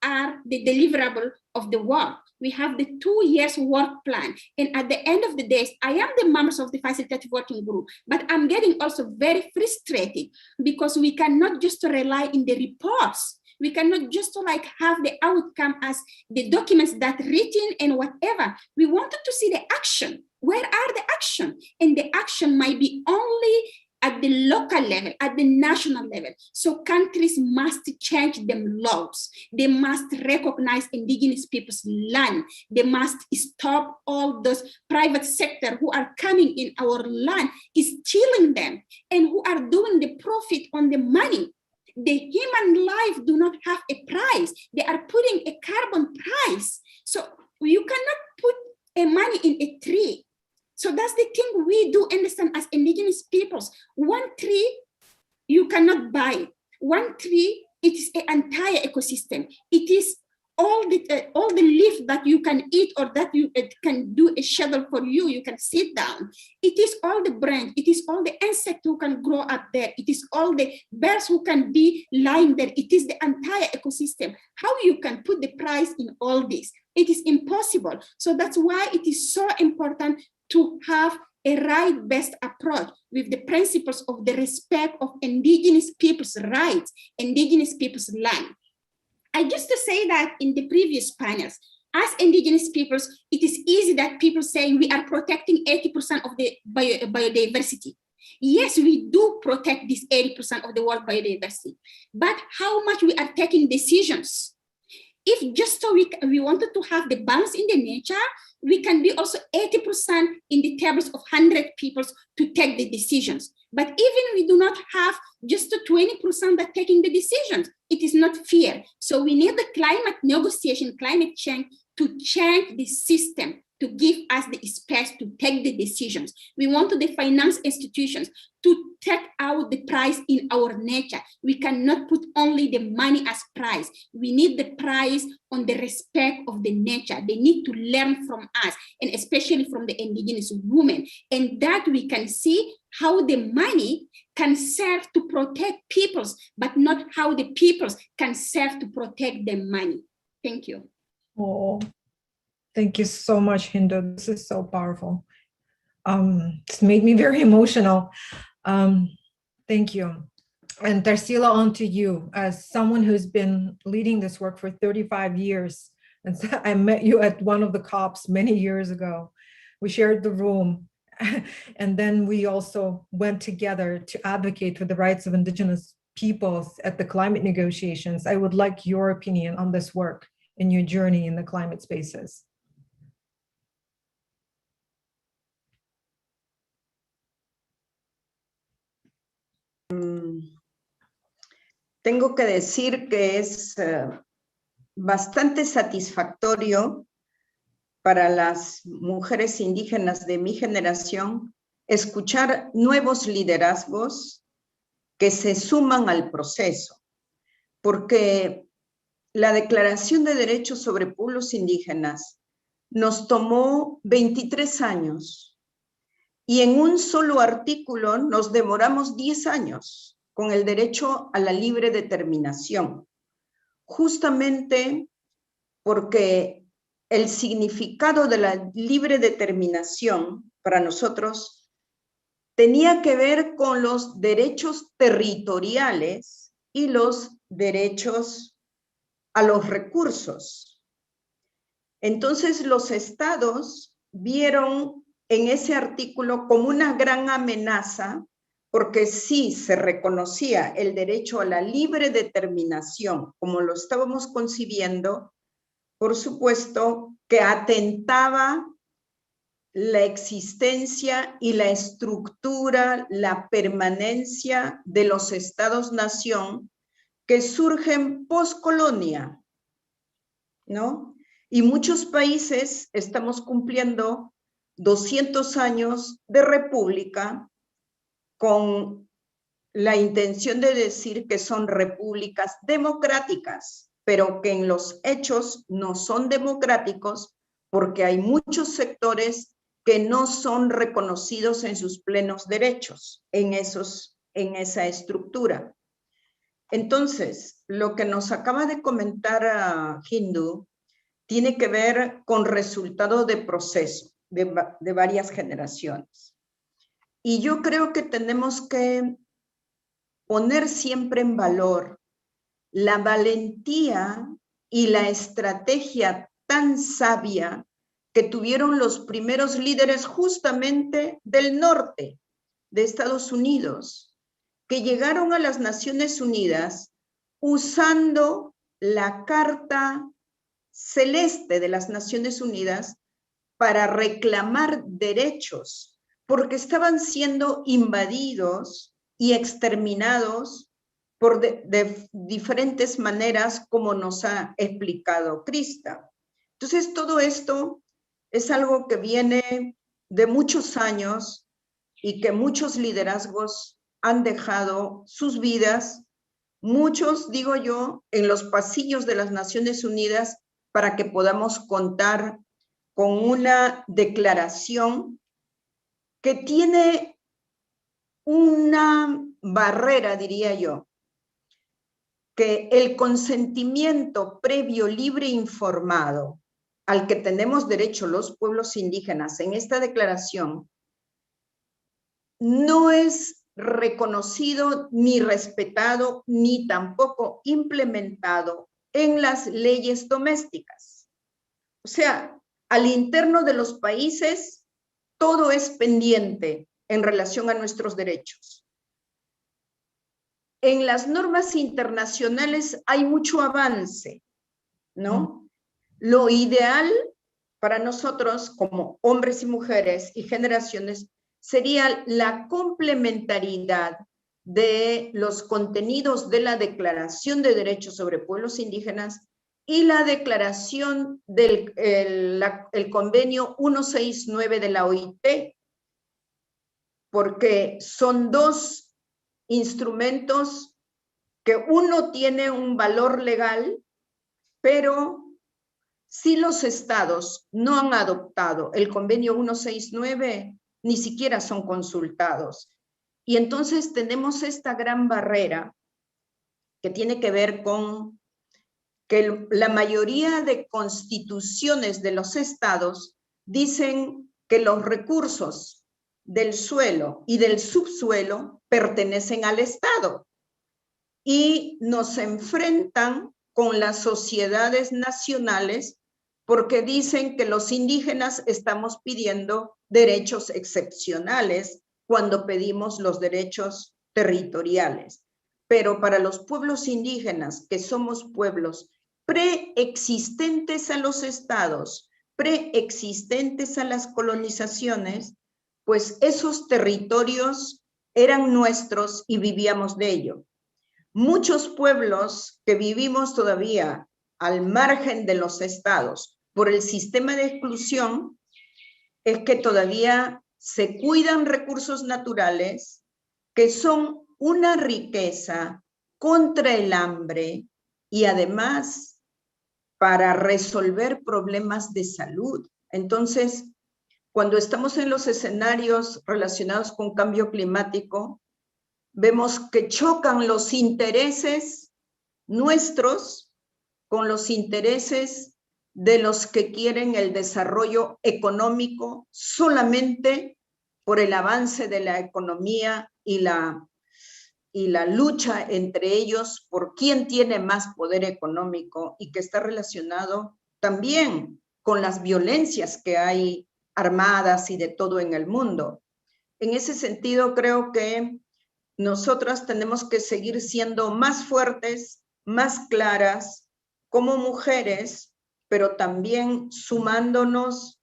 are the deliverables of the work. We have the 2 years work plan. And at the end of the day, I am the members of the facilitative working group, but I'm getting also very frustrated because we cannot just rely in the reports. We cannot just like have the outcome as the documents that written and whatever. We wanted to see the action. Where are the action? And the action might be only at the local level, at the national level. So countries must change them laws. They must recognize indigenous people's land. They must stop all those private sector who are coming in our land, is stealing them, and who are doing the profit on the money. The human life do not have a price. They are putting a carbon price. So you cannot put a money in a tree. So that's the thing we do understand as indigenous peoples. One tree, you cannot buy. One tree, it is an entire ecosystem. It is all the leaf that you can eat or that you can do a shelter for you. You can sit down. It is all the branch. It is all the insect who can grow up there. It is all the birds who can be lying there. It is the entire ecosystem. How you can put the price in all this? It is impossible. So that's why it is so important to have a right-based approach with the principles of the respect of indigenous people's rights, indigenous people's land. I used to say that in the previous panels, as indigenous peoples, it is easy that people say we are protecting 80% of the biodiversity. Yes, we do protect this 80% of the world biodiversity, but how much we are taking decisions? If just so we wanted to have the balance in the nature, we can be also 80% in the tables of 100 people to take the decisions. But even we do not have just the 20% that taking the decisions, it is not fair. So we need the climate negotiation, climate change to change the system, to give us the space to take the decisions. We want the finance institutions to take out the price in our nature. We cannot put only the money as price. We need the price on the respect of the nature. They need to learn from us, and especially from the indigenous women. And that we can see how the money can serve to protect peoples, but not how the peoples can serve to protect the money. Thank you. Oh, thank you so much, Hindu. This is so powerful. It's made me very emotional. Thank you. And Tarsila, on to you. As someone who's been leading this work for 35 years, and so I met you at one of the COPs many years ago. We shared the room, and then we also went together to advocate for the rights of indigenous peoples at the climate negotiations. I would like your opinion on this work and your journey in the climate spaces. Tengo que decir que es bastante satisfactorio para las mujeres indígenas de mi generación escuchar nuevos liderazgos que se suman al proceso, porque la Declaración de Derechos sobre Pueblos Indígenas nos tomó 23 años y en un solo artículo nos demoramos 10 años con el derecho a la libre determinación, justamente porque el significado de la libre determinación para nosotros tenía que ver con los derechos territoriales y los derechos a los recursos. Entonces los estados vieron en ese artículo como una gran amenaza, porque sí se reconocía el derecho a la libre determinación, como lo estábamos concibiendo, por supuesto que atentaba la existencia y la estructura, la permanencia de los estados-nación que surgen post-colonia, ¿no? Y muchos países estamos cumpliendo 200 años de república con la intención de decir que son repúblicas democráticas, pero que en los hechos no son democráticos porque hay muchos sectores que no son reconocidos en sus plenos derechos en esa estructura. Entonces, lo que nos acaba de comentar Hindu tiene que ver con resultado de proceso de varias generaciones. Y yo creo que tenemos que poner siempre en valor la valentía y la estrategia tan sabia que tuvieron los primeros líderes justamente del norte de Estados Unidos, que llegaron a las Naciones Unidas usando la Carta Celeste de las Naciones Unidas para reclamar derechos, porque estaban siendo invadidos y exterminados por de diferentes maneras, como nos ha explicado Krista. Entonces, todo esto es algo que viene de muchos años y que muchos liderazgos han dejado sus vidas, muchos, digo yo, en los pasillos de las Naciones Unidas, para que podamos contar con una declaración que tiene una barrera, diría yo, que el consentimiento previo, libre e informado al que tenemos derecho los pueblos indígenas en esta declaración no es reconocido ni respetado ni tampoco implementado en las leyes domésticas. O sea, al interno de los países todo es pendiente en relación a nuestros derechos. En las normas internacionales hay mucho avance, ¿no? Lo ideal para nosotros como hombres y mujeres y generaciones sería la complementariedad de los contenidos de la Declaración de Derechos sobre Pueblos Indígenas y la declaración del el convenio 169 de la OIT, porque son dos instrumentos que uno tiene un valor legal, pero si los estados no han adoptado el convenio 169, ni siquiera son consultados. Y entonces tenemos esta gran barrera que tiene que ver con que la mayoría de constituciones de los estados dicen que los recursos del suelo y del subsuelo pertenecen al Estado y nos enfrentan con las sociedades nacionales porque dicen que los indígenas estamos pidiendo derechos excepcionales cuando pedimos los derechos territoriales. Pero para los pueblos indígenas, que somos pueblos preexistentes a los estados, preexistentes a las colonizaciones, pues esos territorios eran nuestros y vivíamos de ello. Muchos pueblos que vivimos todavía al margen de los estados por el sistema de exclusión es que todavía se cuidan recursos naturales que son una riqueza contra el hambre y además para resolver problemas de salud. Entonces, cuando estamos en los escenarios relacionados con cambio climático, vemos que chocan los intereses nuestros con los intereses de los que quieren el desarrollo económico solamente por el avance de la economía y la lucha entre ellos por quién tiene más poder económico, y que está relacionado también con las violencias que hay armadas y de todo en el mundo. En ese sentido, creo que nosotras tenemos que seguir siendo más fuertes, más claras como mujeres, pero también sumándonos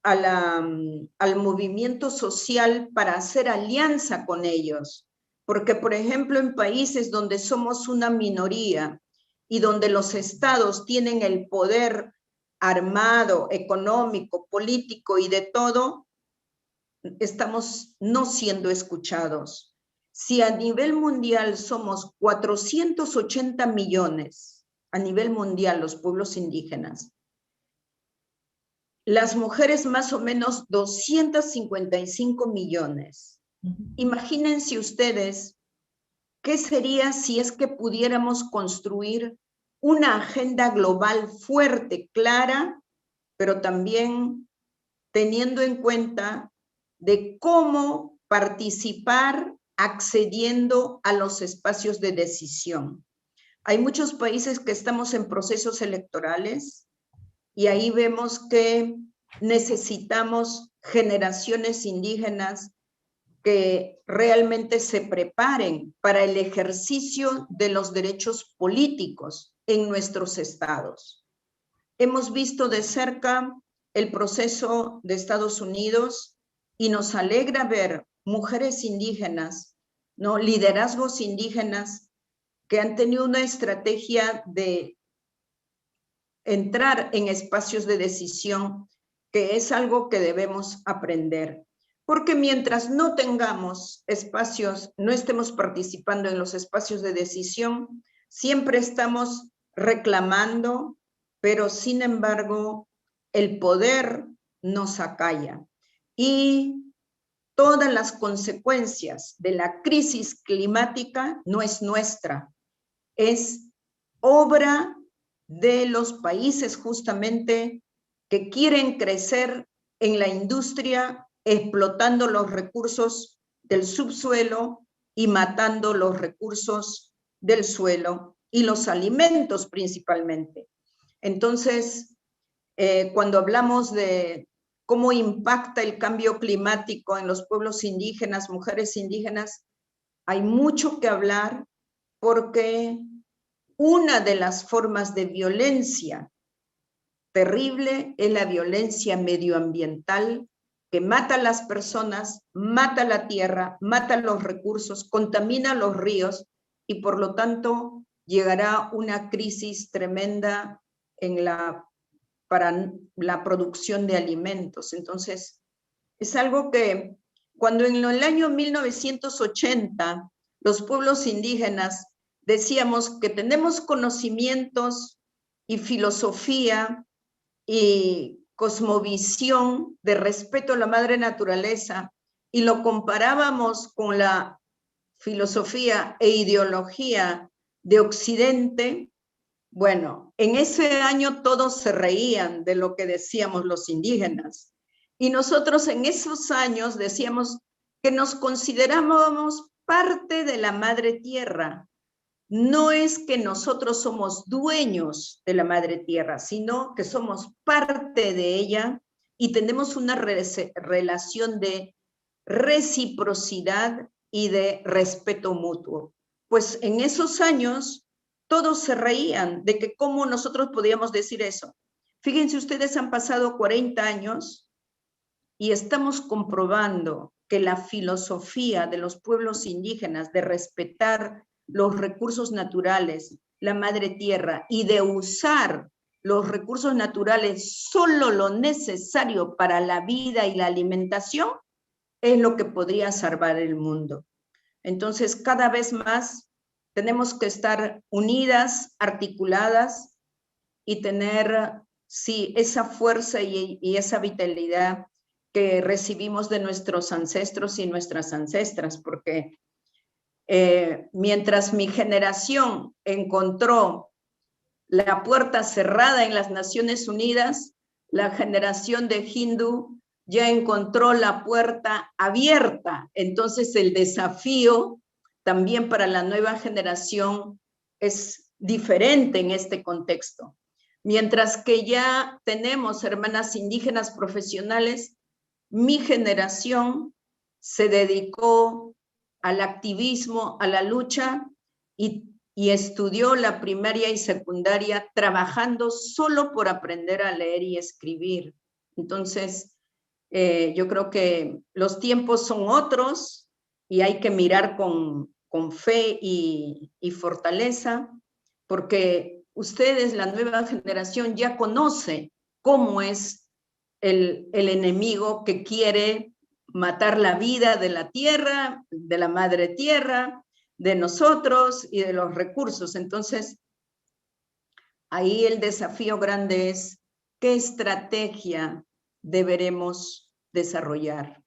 al movimiento social para hacer alianza con ellos. Porque, por ejemplo, en países donde somos una minoría y donde los estados tienen el poder armado, económico, político y de todo, estamos no siendo escuchados. Si a nivel mundial somos 480 millones, a nivel mundial los pueblos indígenas, las mujeres más o menos 255 millones. Imagínense ustedes qué sería si es que pudiéramos construir una agenda global fuerte, clara, pero también teniendo en cuenta de cómo participar accediendo a los espacios de decisión. Hay muchos países que estamos en procesos electorales y ahí vemos que necesitamos generaciones indígenas que realmente se preparen para el ejercicio de los derechos políticos en nuestros estados. Hemos visto de cerca el proceso de Estados Unidos y nos alegra ver mujeres indígenas, ¿no? Liderazgos indígenas que han tenido una estrategia de entrar en espacios de decisión, que es algo que debemos aprender. Porque mientras no tengamos espacios, no estemos participando en los espacios de decisión, siempre estamos reclamando, pero sin embargo, el poder nos acalla. Y todas las consecuencias de la crisis climática no es nuestra, es obra de los países justamente que quieren crecer en la industria, explotando los recursos del subsuelo y matando los recursos del suelo y los alimentos principalmente. Entonces, cuando hablamos de cómo impacta el cambio climático en los pueblos indígenas, mujeres indígenas, hay mucho que hablar porque una de las formas de violencia terrible es la violencia medioambiental que mata a las personas, mata la tierra, mata los recursos, contamina los ríos y por lo tanto llegará una crisis tremenda para la producción de alimentos. Entonces, es algo que cuando en el año 1980 los pueblos indígenas decíamos que tenemos conocimientos y filosofía y cosmovisión de respeto a la madre naturaleza y lo comparábamos con la filosofía e ideología de Occidente, bueno, en ese año todos se reían de lo que decíamos los indígenas. Y nosotros en esos años decíamos que nos considerábamos parte de la madre tierra. No es que nosotros somos dueños de la madre tierra, sino que somos parte de ella y tenemos una relación de reciprocidad y de respeto mutuo. Pues en esos años todos se reían de que cómo nosotros podíamos decir eso. Fíjense ustedes, han pasado 40 años y estamos comprobando que la filosofía de los pueblos indígenas de respetar los recursos naturales, la madre tierra, y de usar los recursos naturales solo lo necesario para la vida y la alimentación, es lo que podría salvar el mundo. Entonces, cada vez más tenemos que estar unidas, articuladas y tener, sí, esa fuerza y esa vitalidad que recibimos de nuestros ancestros y nuestras ancestras, porque mientras mi generación encontró la puerta cerrada en las Naciones Unidas, la generación de Hindú ya encontró la puerta abierta. Entonces el desafío también para la nueva generación es diferente en este contexto. Mientras que ya tenemos hermanas indígenas profesionales, mi generación se dedicó al activismo, a la lucha y estudió la primaria y secundaria trabajando solo por aprender a leer y escribir. Entonces, yo creo que los tiempos son otros y hay que mirar con fe y fortaleza, porque ustedes, la nueva generación, ya conoce cómo es el enemigo que quiere matar la vida de la tierra, de la madre tierra, de nosotros y de los recursos. Entonces, ahí el desafío grande es qué estrategia deberemos desarrollar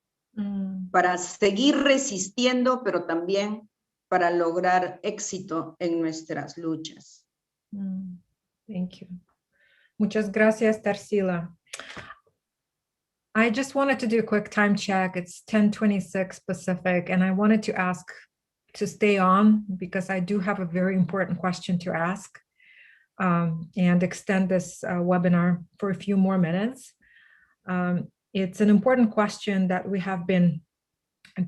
para seguir resistiendo, pero también para lograr éxito en nuestras luchas. Thank you. Muchas gracias, Tarsila. I just wanted to do a quick time check. It's 10:26 Pacific, and I wanted to ask to stay on because I do have a very important question to ask and extend this webinar for a few more minutes. It's an important question that we have been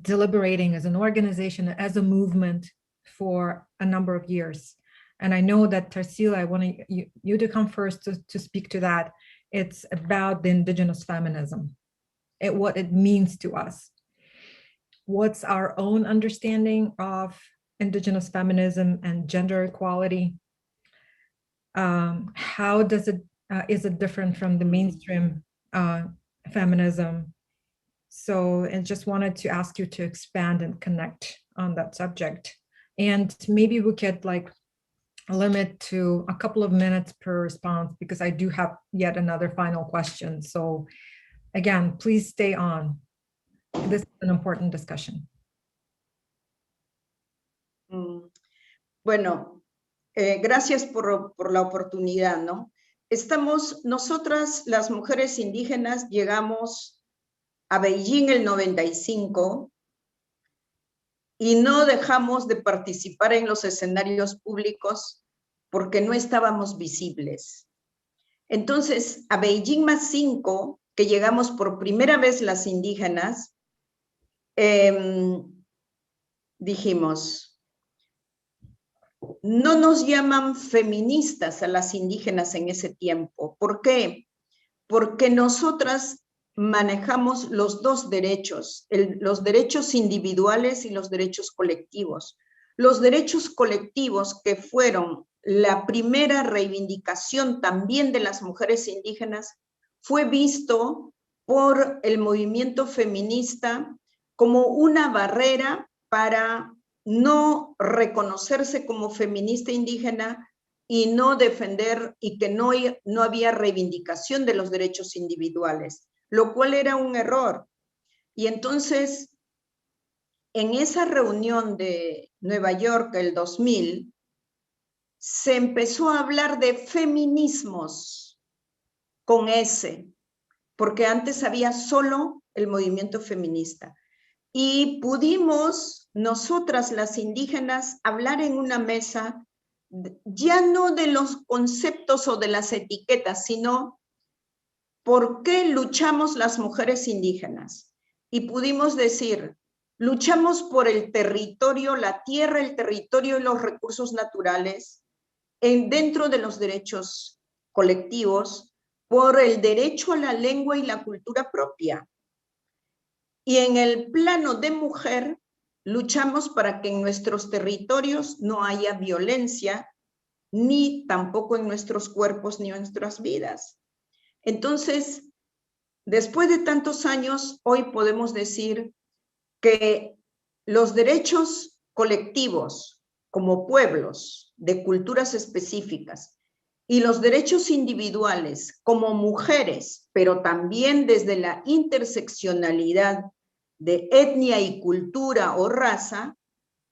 deliberating as an organization, as a movement for a number of years. And I know that Tarsila, I want you to come first to speak to that. It's about the Indigenous feminism, what it means to us. What's our own understanding of Indigenous feminism and gender equality? How does it, is it different from the mainstream feminism? So I just wanted to ask you to expand and connect on that subject. And maybe we could like limit to a couple of minutes per response because I do have yet another final question. So again, please stay on. This is an important discussion. Bueno, gracias por la oportunidad, ¿no? Nosotras, las mujeres indígenas, llegamos a Beijing el 95 y no dejamos de participar en los escenarios públicos porque no estábamos visibles. Entonces, a Beijing +5, que llegamos por primera vez las indígenas, dijimos, no nos llaman feministas a las indígenas en ese tiempo. ¿Por qué? Porque nosotras manejamos los dos derechos, los derechos individuales y los derechos colectivos. Los derechos colectivos, que fueron la primera reivindicación también de las mujeres indígenas, fue visto por el movimiento feminista como una barrera para no reconocerse como feminista indígena y no defender, y que no había reivindicación de los derechos individuales, lo cual era un error. Y entonces, en esa reunión de Nueva York, el 2000, se empezó a hablar de feminismos con S, porque antes había solo el movimiento feminista. Y pudimos, nosotras las indígenas, hablar en una mesa ya no de los conceptos o de las etiquetas, sino por qué luchamos las mujeres indígenas. Y pudimos decir, luchamos por el territorio, la tierra, el territorio y los recursos naturales, dentro de los derechos colectivos, por el derecho a la lengua y la cultura propia. Y en el plano de mujer, luchamos para que en nuestros territorios no haya violencia, ni tampoco en nuestros cuerpos ni en nuestras vidas. Entonces, después de tantos años, hoy podemos decir que los derechos colectivos como pueblos de culturas específicas y los derechos individuales como mujeres, pero también desde la interseccionalidad de etnia y cultura o raza,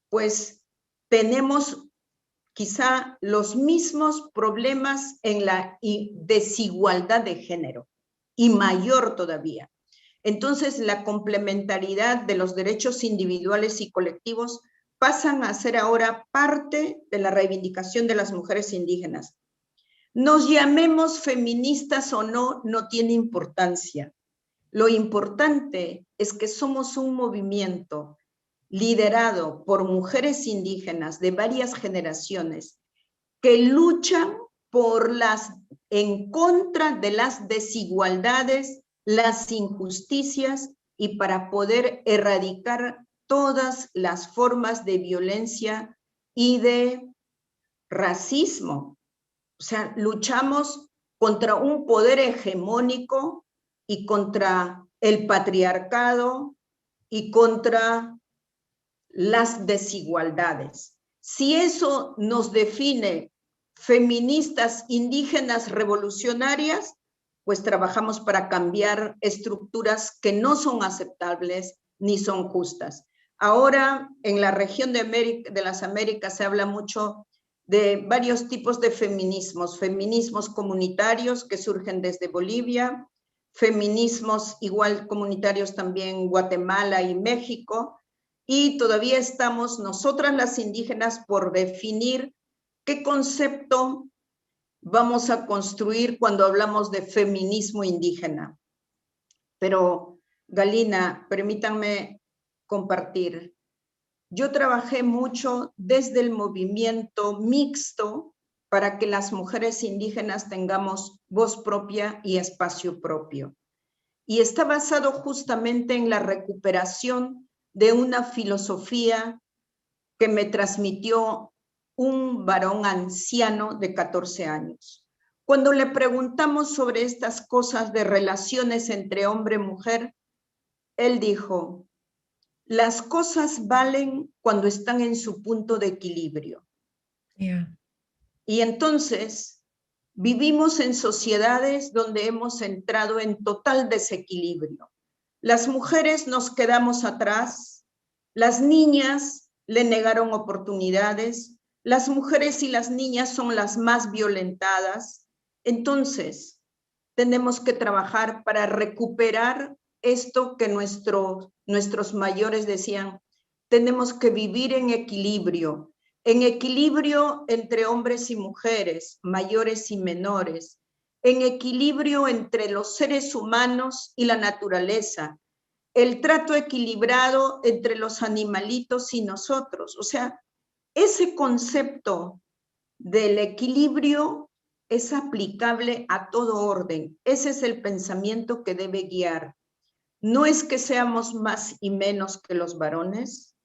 pues tenemos quizá los mismos problemas en la desigualdad de género, y mayor todavía. Entonces, la complementariedad de los derechos individuales y colectivos pasan a ser ahora parte de la reivindicación de las mujeres indígenas. Nos llamemos feministas o no, no tiene importancia. Lo importante es que somos un movimiento liderado por mujeres indígenas de varias generaciones que luchan en contra de las desigualdades, las injusticias y para poder erradicar todas las formas de violencia y de racismo. O sea, luchamos contra un poder hegemónico y contra el patriarcado y contra las desigualdades. Si eso nos define feministas indígenas revolucionarias, pues trabajamos para cambiar estructuras que no son aceptables ni son justas. Ahora, en la región de las Américas se habla mucho de varios tipos de feminismos, feminismos comunitarios que surgen desde Bolivia, feminismos igual comunitarios también en Guatemala y México, y todavía estamos nosotras las indígenas por definir qué concepto vamos a construir cuando hablamos de feminismo indígena. Pero, Galina, permítanme compartir. Yo trabajé mucho desde el movimiento mixto para que las mujeres indígenas tengamos voz propia y espacio propio. Y está basado justamente en la recuperación de una filosofía que me transmitió un varón anciano de 14 años. Cuando le preguntamos sobre estas cosas de relaciones entre hombre y mujer, él dijo, las cosas valen cuando están en su punto de equilibrio. Yeah. Y entonces vivimos en sociedades donde hemos entrado en total desequilibrio. Las mujeres nos quedamos atrás, las niñas le negaron oportunidades, las mujeres y las niñas son las más violentadas. Entonces, tenemos que trabajar para recuperar esto que nuestros mayores decían, tenemos que vivir en equilibrio entre hombres y mujeres, mayores y menores, en equilibrio entre los seres humanos y la naturaleza, el trato equilibrado entre los animalitos y nosotros. O sea, ese concepto del equilibrio es aplicable a todo orden. Ese es el pensamiento que debe guiar. No es que seamos más y menos que los varones,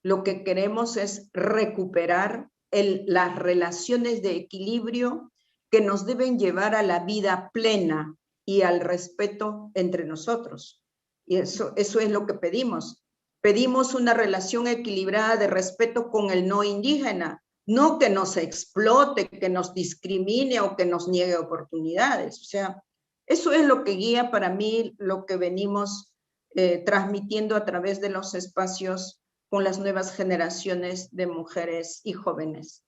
lo que queremos es recuperar las relaciones de equilibrio que nos deben llevar a la vida plena y al respeto entre nosotros. Y eso es lo que pedimos. Pedimos una relación equilibrada de respeto con el no indígena, no que nos explote, que nos discrimine o que nos niegue oportunidades. O sea, eso es lo que guía para mí lo que venimos transmitiendo a través de los espacios con las nuevas generaciones de mujeres y jóvenes,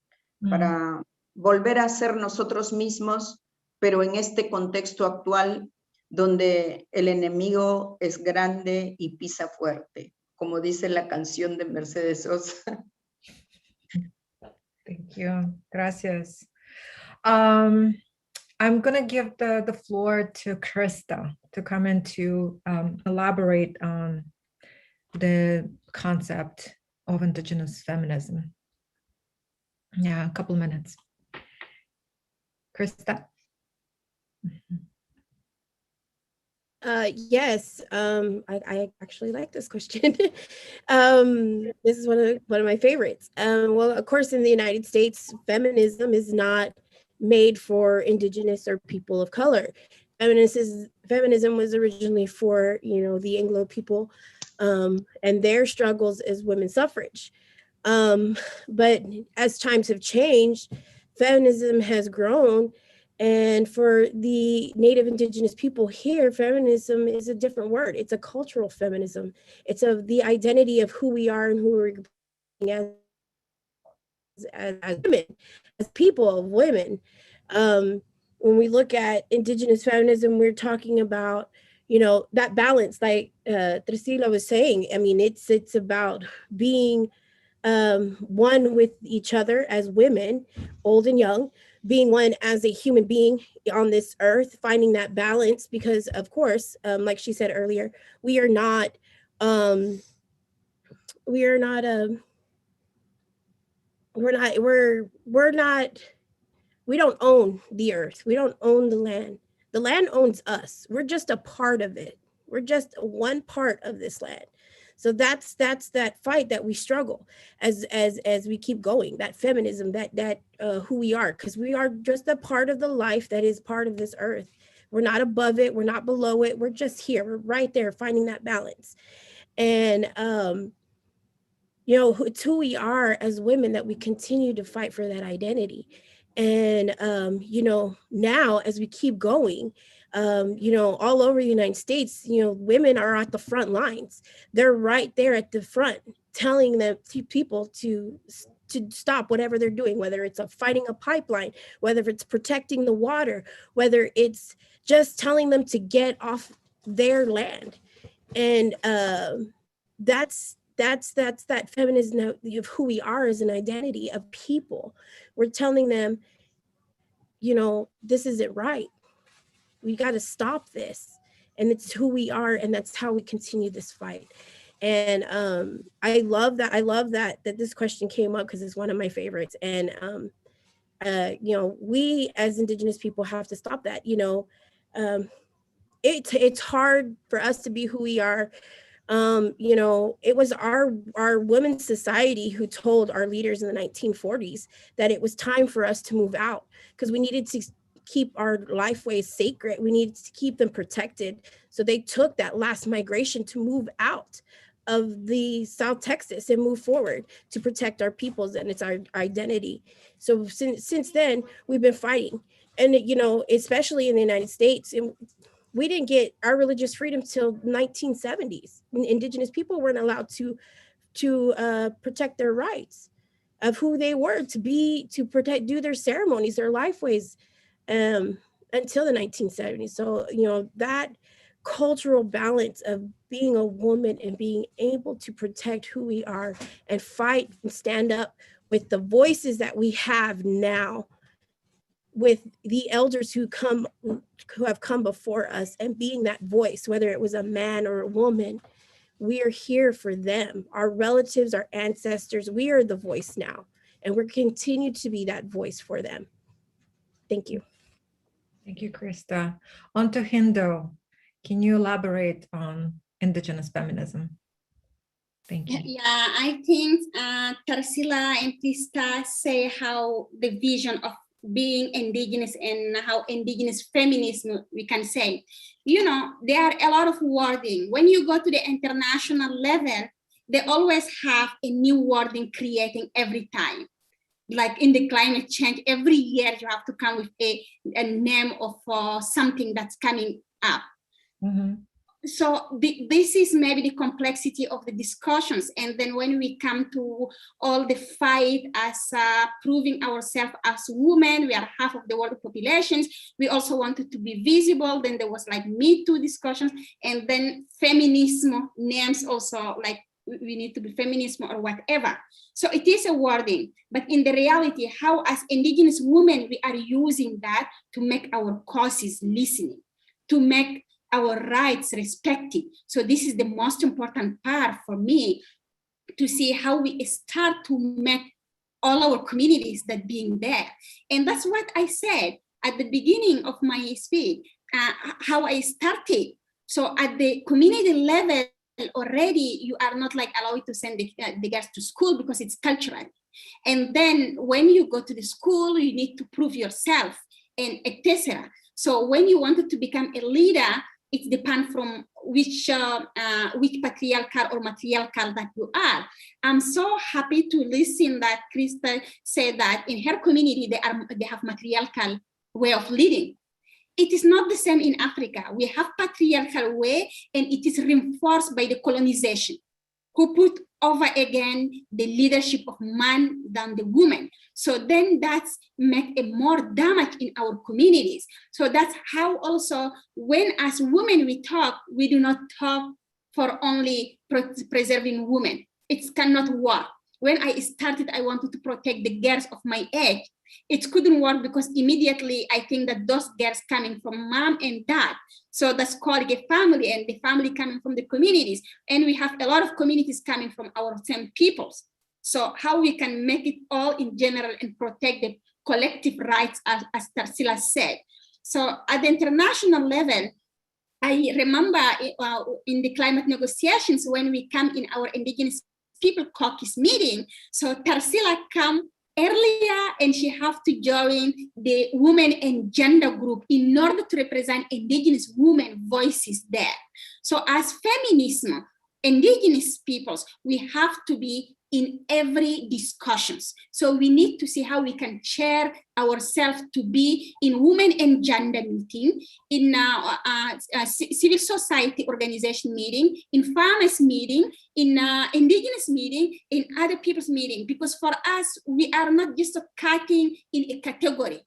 para volver a ser nosotros mismos, pero en este contexto actual donde el enemigo es grande y pisa fuerte, como dice la canción de Mercedes Sosa. Thank you. Gracias. I'm going to give the floor to Krista to come in to elaborate on the concept of Indigenous feminism. Yeah, a couple minutes. Krista. Yes, I actually like this question. This is one of my favorites. Well, of course, in the United States, feminism is not made for Indigenous or people of color. Feminism was originally for, the Anglo people and their struggles as women's suffrage. But as times have changed, feminism has grown. And for the Native Indigenous people here, feminism is a different word. It's a cultural feminism. It's of the identity of who we are and who we're as women, as people of women. When we look at Indigenous feminism, we're talking about, that balance, like Trisila was saying. I mean, it's about being one with each other as women, old and young, being one as a human being on this earth, finding that balance, because of course, like she said earlier, we don't own the earth. We don't own the land. The land owns us. We're just a part of it. We're just one part of this land. So that's that fight that we struggle as we keep going, that feminism, that who we are, because we are just a part of the life that is part of this earth. We're not above it. We're not below it. We're just here. We're right there finding that balance. And, it's who we are as women that we continue to fight for that identity. And, now as we keep going, all over the United States, women are at the front lines. They're right there at the front, telling them people to stop whatever they're doing, whether it's fighting a pipeline, whether it's protecting the water, whether it's just telling them to get off their land. And that's that feminism of who we are as an identity of people. We're telling them, you know, this isn't right. We got to stop this. And it's who we are, and that's how we continue this fight. And I love that this question came up, because it's one of my favorites. And you know, we as Indigenous people have to stop that. You know, it's hard for us to be who we are. You know, it was our women's society who told our leaders in the 1940s that it was time for us to move out, because we needed to keep our lifeways sacred. We needed to keep them protected. So they took that last migration to move out of the South Texas and move forward to protect our peoples, and it's our identity. So since then, we've been fighting. And, you know, especially in the United States, and we didn't get our religious freedom till 1970s. Indigenous people weren't allowed to protect their rights of who they were, to protect, do their ceremonies, their lifeways, until the 1970s. So, you know, that cultural balance of being a woman and being able to protect who we are and fight and stand up with the voices that we have now, with the elders who have come before us, and being that voice, whether it was a man or a woman, we are here for them. Our relatives, our ancestors, we are the voice now, and we're continue to be that voice for them. Thank you. Thank you, Krista. On to Hindo. Can you elaborate on Indigenous feminism? Thank you. Yeah, I think Tarsila and Krista say how the vision of being Indigenous and how Indigenous feminism, we can say, you know, there are a lot of wording. When you go to the international level, they always have a new wording creating every time. Like in the climate change, every year you have to come with a name of something that's coming up. Mm-hmm. So this is maybe the complexity of the discussions. And then when we come to all the fight as proving ourselves as women, we are half of the world populations. We also wanted to be visible. Then there was like Me Too discussions, and then feminism names also, like we need to be feminism or whatever. So it is a wording, but in the reality, how as Indigenous women, we are using that to make our causes listening, to make our rights respected. So this is the most important part for me, to see how we start to make all our communities that being there. And that's what I said at the beginning of my speech, how I started. So at the community level, already you are not like allowed to send the girls to school because it's cultural. And then when you go to the school, you need to prove yourself and etc. So when you wanted to become a leader, it depends from which patriarchal or matriarchal that you are. I'm so happy to listen that Krista said that in her community, they have matriarchal way of leading. It is not the same in Africa. We have patriarchal way, and it is reinforced by the colonization, who put over again the leadership of man than the woman. So then that's make a more damage in our communities. So that's how also when as women we talk, we do not talk for only preserving women. It cannot work. When I started, I wanted to protect the girls of my age. It couldn't work because immediately I think that those girls coming from mom and dad. So that's called a family, and the family coming from the communities. And we have a lot of communities coming from our same peoples. So how we can make it all in general and protect the collective rights, as Tarsila said. So at the international level, I remember in the climate negotiations, when we come in our Indigenous People Caucus meeting, so Tarsila come earlier, and she have to join the women and gender group in order to represent Indigenous women voices there. So as feminism, Indigenous peoples, we have to be in every discussions. So we need to see how we can chair ourselves to be in women and gender meeting, in civil society organization meeting, in farmers meeting, in indigenous meeting, in other people's meeting. Because for us, we are not just cutting in a category.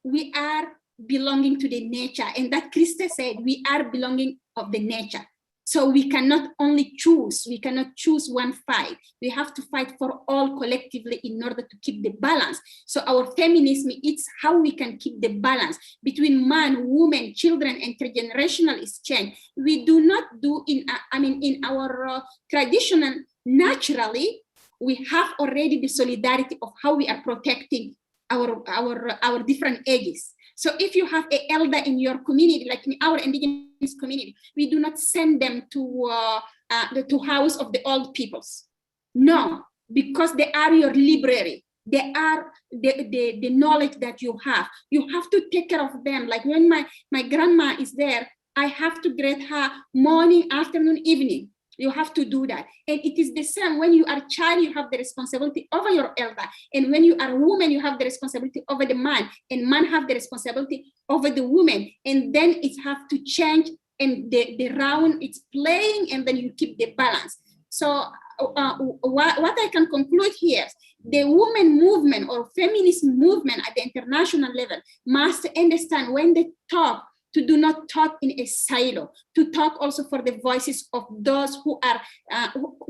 We are belonging to the nature. And that Krista said, we are belonging of the nature. So we cannot only choose, we cannot choose one fight. We have to fight for all collectively in order to keep the balance. So our feminism, it's how we can keep the balance between man, woman, children, and intergenerational exchange. We do not do in our traditional, naturally, we have already the solidarity of how we are protecting our different ages. So if you have an elder in your community, like in our indigenous community, we do not send them to the house of the old peoples. No, because they are your library. They are the knowledge that you have. You have to take care of them. Like when my grandma is there, I have to greet her morning, afternoon, evening. You have to do that. And it is the same when you are a child, you have the responsibility over your elder. And when you are a woman, you have the responsibility over the man. And man have the responsibility over the woman. And then it have to change and the round it's playing, and then you keep the balance. So what I can conclude here, the women movement or feminist movement at the international level must understand when they talk, to do not talk in a silo, to talk also for the voices of those who are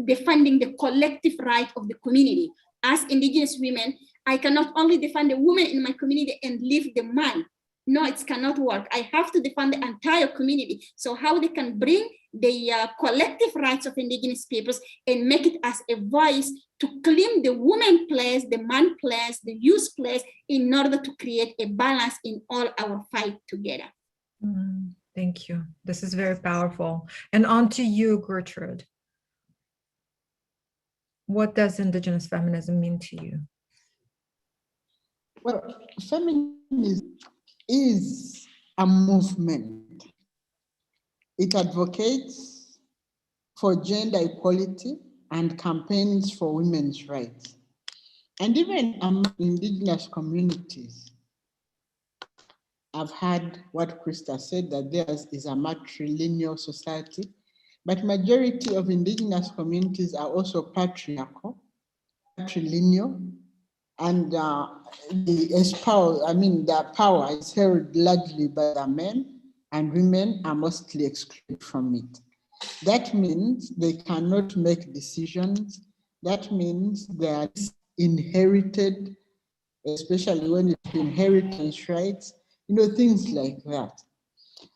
defending the collective right of the community. As indigenous women, I cannot only defend the woman in my community and leave the man. No, it cannot work. I have to defend the entire community. So how they can bring the collective rights of indigenous peoples and make it as a voice to claim the woman place, the man place, the youth place, in order to create a balance in all our fight together. Thank you. This is very powerful. And on to you, Gertrude. What does indigenous feminism mean to you? Well, feminism is a movement. It advocates for gender equality and campaigns for women's rights. And even among indigenous communities, I've heard what Krista said, that theirs is a matrilineal society, but majority of indigenous communities are also patriarchal, matrilineal, and the power is held largely by the men, and women are mostly excluded from it. That means they cannot make decisions. That means they are inherited, especially when it's inheritance rights, things like that.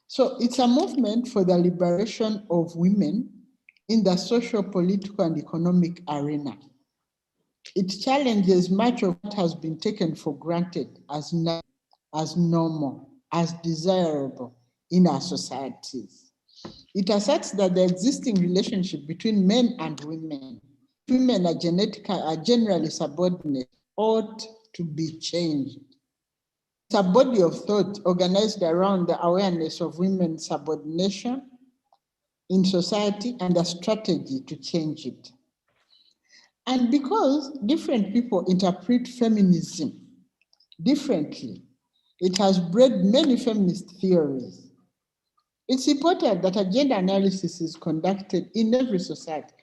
So it's a movement for the liberation of women in the social, political, and economic arena. It challenges much of what has been taken for granted as normal, as desirable in our societies. It asserts that the existing relationship between men and women are generally subordinate, ought to be changed. It's a body of thought organized around the awareness of women's subordination in society and a strategy to change it. And because different people interpret feminism differently, it has bred many feminist theories. It's important that a gender analysis is conducted in every society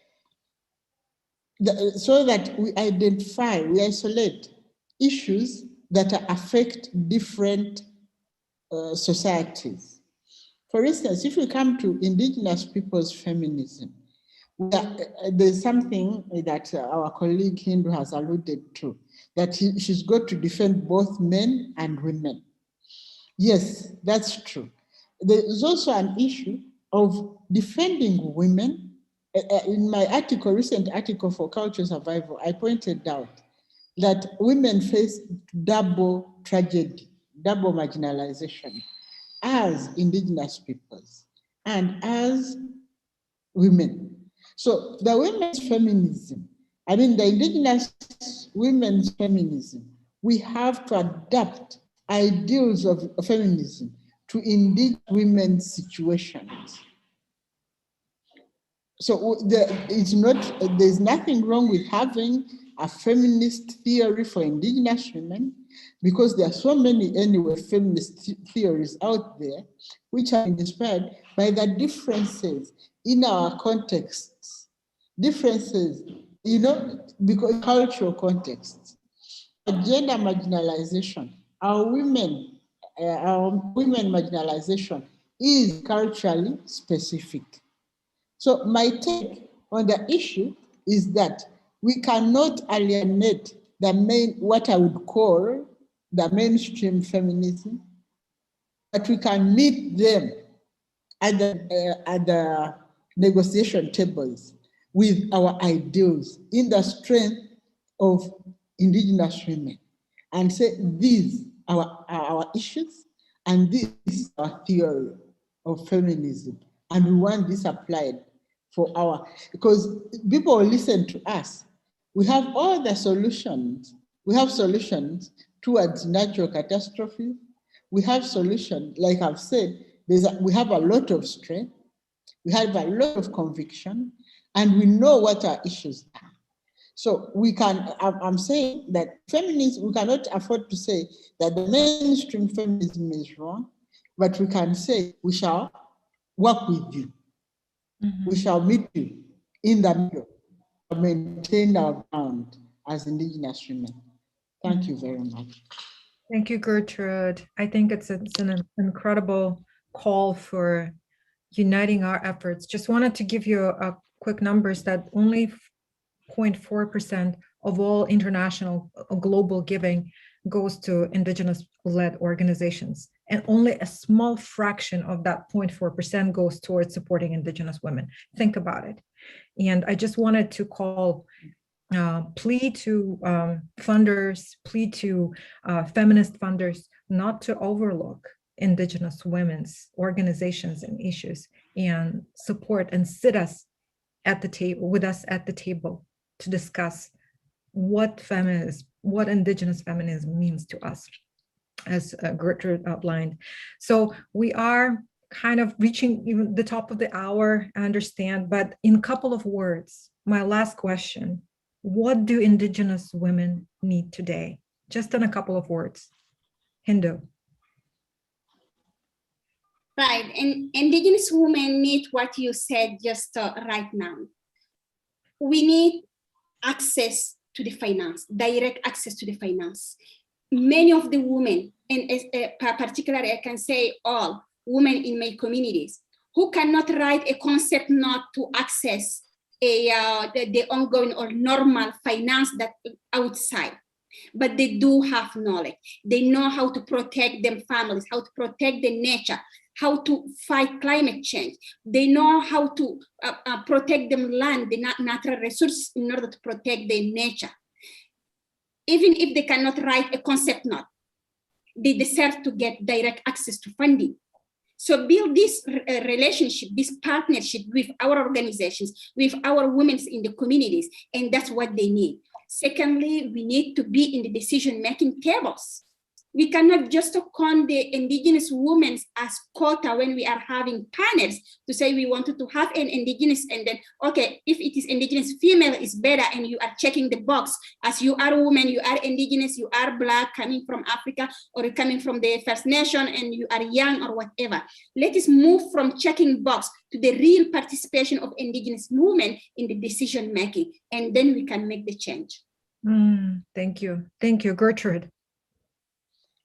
so that we identify, we isolate issues that affect different societies. For instance, if we come to indigenous people's feminism, there's something that our colleague Hindu has alluded to, that she's got to defend both men and women. Yes, that's true. There is also an issue of defending women. In my recent article for Cultural Survival, I pointed out that women face double tragedy, double marginalization as indigenous peoples and as women. So the women's feminism, the indigenous women's feminism, we have to adapt ideals of feminism to indigenous women's situations. So there's nothing wrong with having a feminist theory for Indigenous women, because there are so many, anyway, feminist theories out there which are inspired by the differences in our contexts, differences, because cultural contexts. Gender marginalization, our women marginalization is culturally specific. So my take on the issue is that we cannot alienate what I would call the mainstream feminism, but we can meet them at the negotiation tables with our ideals in the strength of Indigenous women, and say these are our issues and this is our theory of feminism, and we want this applied for because people will listen to us. We have all the solutions. We have solutions towards natural catastrophe. We have solutions, like I've said, we have a lot of strength, we have a lot of conviction, and we know what our issues are. So I'm saying that feminism, we cannot afford to say that the mainstream feminism is wrong, but we can say we shall work with you. We shall meet you in the middle, maintain our ground as Indigenous women. Thank you very much. Thank you, Gertrude. I think it's an incredible call for uniting our efforts. Just wanted to give you a quick numbers that only 0.4% of all international global giving goes to Indigenous-led organizations. And only a small fraction of that 0.4% goes towards supporting Indigenous women. Think about it. And I just wanted to plea to funders, plea to feminist funders not to overlook Indigenous women's organizations and issues, and support and sit us at the table with us at the table to discuss what Indigenous feminism means to us, as Gertrude outlined. So we are kind of reaching even the top of the hour, I understand, but in a couple of words, my last question: what do Indigenous women need today? Just in a couple of words. Hindu. Right, and Indigenous women need what you said just right now. We need access to the finance, direct access to the finance. Many of the women, and particularly I can say all women in my communities, who cannot write a concept note to access the ongoing or normal finance that outside, but they do have knowledge. They know how to protect their families, how to protect the nature, how to fight climate change. They know how to protect them land, the natural resources, in order to protect their nature. Even if they cannot write a concept note, they deserve to get direct access to funding. So build this relationship, this partnership with our organizations, with our women in the communities, and that's what they need. Secondly, we need to be in the decision-making tables. We cannot just count the Indigenous women as quota when we are having panels to say we wanted to have an Indigenous, and then, okay, if it is Indigenous female is better, and you are checking the box as you are a woman, you are Indigenous, you are Black, coming from Africa, or coming from the First Nation, and you are young or whatever. Let us move from checking box to the real participation of Indigenous women in the decision making, and then we can make the change. Thank you. Thank you, Gertrude.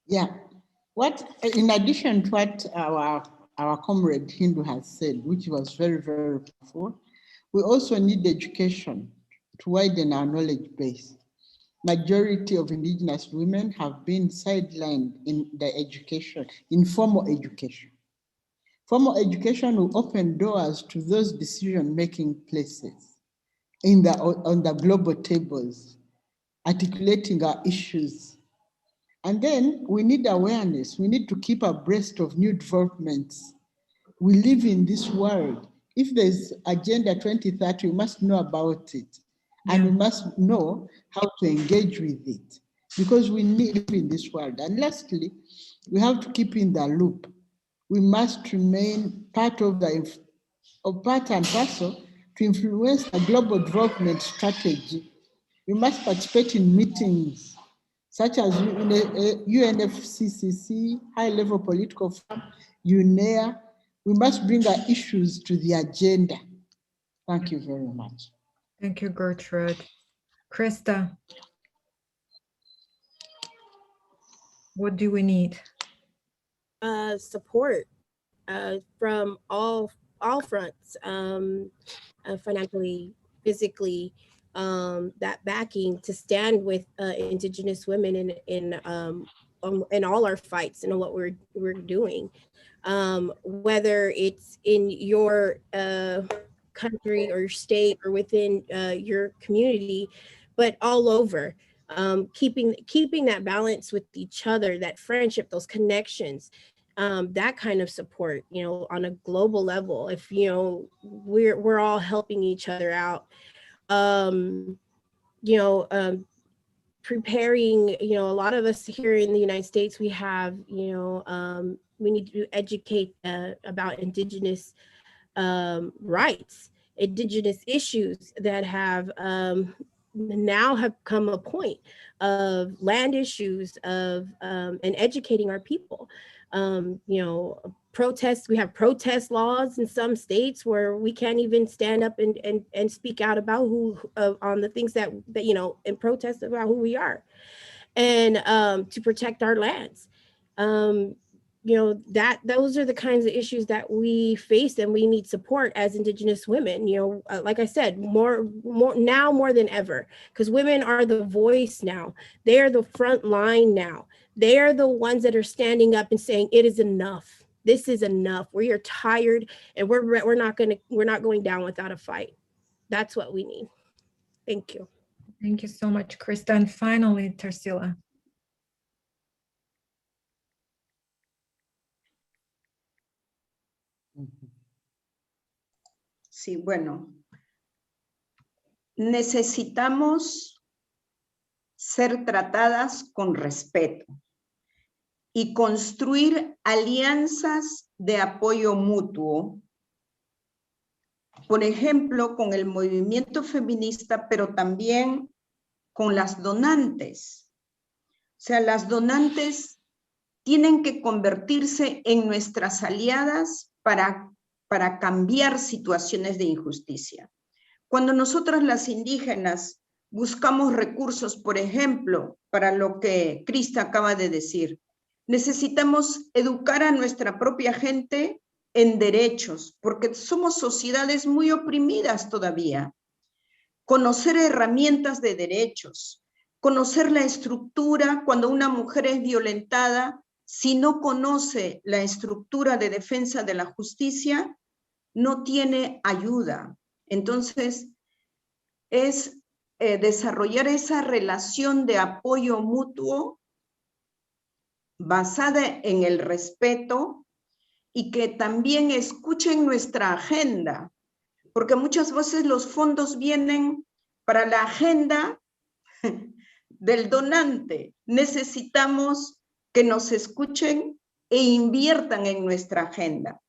Yeah, in addition to what our comrade Hindu has said, which was very, very powerful, we also need education to widen our knowledge base. Majority of Indigenous women have been sidelined in the education, in formal education. Formal education will open doors to those decision-making places on the global tables, articulating our issues. And then we need awareness. We need to keep abreast of new developments. We live in this world. If there's Agenda 2030, we must know about it. And we must know how to engage with it, because we live in this world. And lastly, we have to keep in the loop. We must remain part and parcel to influence a global development strategy, we must participate in meetings such as UNFCCC, high-level political forum, UNEA. We must bring our issues to the agenda. Thank you very much. Thank you, Gertrude. Krista, what do we need? Support from all fronts, financially, physically, that backing to stand with Indigenous women in all our fights and what we're doing, whether it's in your country or your state or within your community, but all over. Keeping that balance with each other, that friendship, those connections, that kind of support, on a global level. If we're all helping each other out, preparing. A lot of us here in the United States, we have, we need to educate about Indigenous rights, Indigenous issues that have now have come a point of land issues of and educating our people. Protests, we have protest laws in some states where we can't even stand up and speak out about who on the things that and protest about who we are, and to protect our lands. Those are the kinds of issues that we face, and we need support as Indigenous women. Like I said, more now more than ever, because women are the voice now. They are the front line now. They are the ones that are standing up and saying, it is enough. This is enough. We are tired, and we're not going down without a fight. That's what we need. Thank you. Thank you so much, Krista. And finally, Tarsila. Sí, bueno, necesitamos ser tratadas con respeto y construir alianzas de apoyo mutuo, por ejemplo, con el movimiento feminista, pero también con las donantes. O sea, las donantes tienen que convertirse en nuestras aliadas para cambiar situaciones de injusticia. Cuando nosotras las indígenas buscamos recursos, por ejemplo, para lo que Krista acaba de decir, necesitamos educar a nuestra propia gente en derechos, porque somos sociedades muy oprimidas todavía. Conocer herramientas de derechos, conocer la estructura cuando una mujer es violentada. Si no conoce la estructura de defensa de la justicia, no tiene ayuda. Entonces, es desarrollar esa relación de apoyo mutuo basada en el respeto y que también escuchen nuestra agenda, porque muchas veces los fondos vienen para la agenda del donante. Necesitamos que nos escuchen e inviertan en nuestra agenda.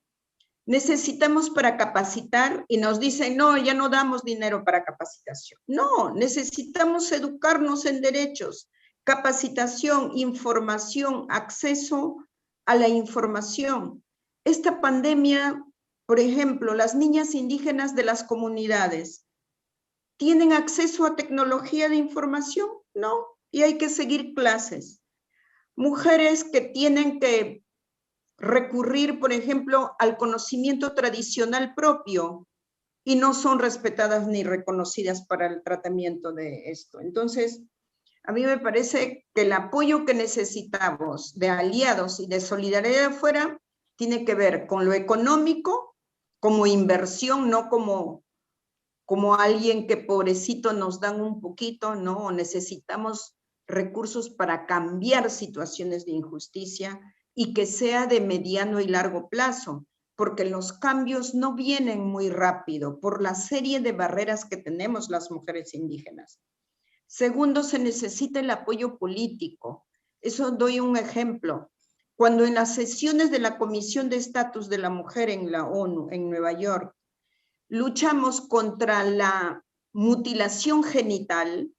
Necesitamos para capacitar y nos dicen, no, ya no damos dinero para capacitación. No, necesitamos educarnos en derechos, capacitación, información, acceso a la información. Esta pandemia, por ejemplo, las niñas indígenas de las comunidades, ¿tienen acceso a tecnología de información? No, y hay que seguir clases. Mujeres que tienen que recurrir, por ejemplo, al conocimiento tradicional propio y no son respetadas ni reconocidas para el tratamiento de esto. Entonces, a mí me parece que el apoyo que necesitamos de aliados y de solidaridad afuera tiene que ver con lo económico, como inversión, no como alguien que pobrecito nos dan un poquito, no, necesitamos recursos para cambiar situaciones de injusticia y que sea de mediano y largo plazo, porque los cambios no vienen muy rápido por la serie de barreras que tenemos las mujeres indígenas. Segundo, se necesita el apoyo político. Eso doy un ejemplo. Cuando en las sesiones de la Comisión de Estatus de la Mujer en la ONU, en Nueva York, luchamos contra la mutilación genital,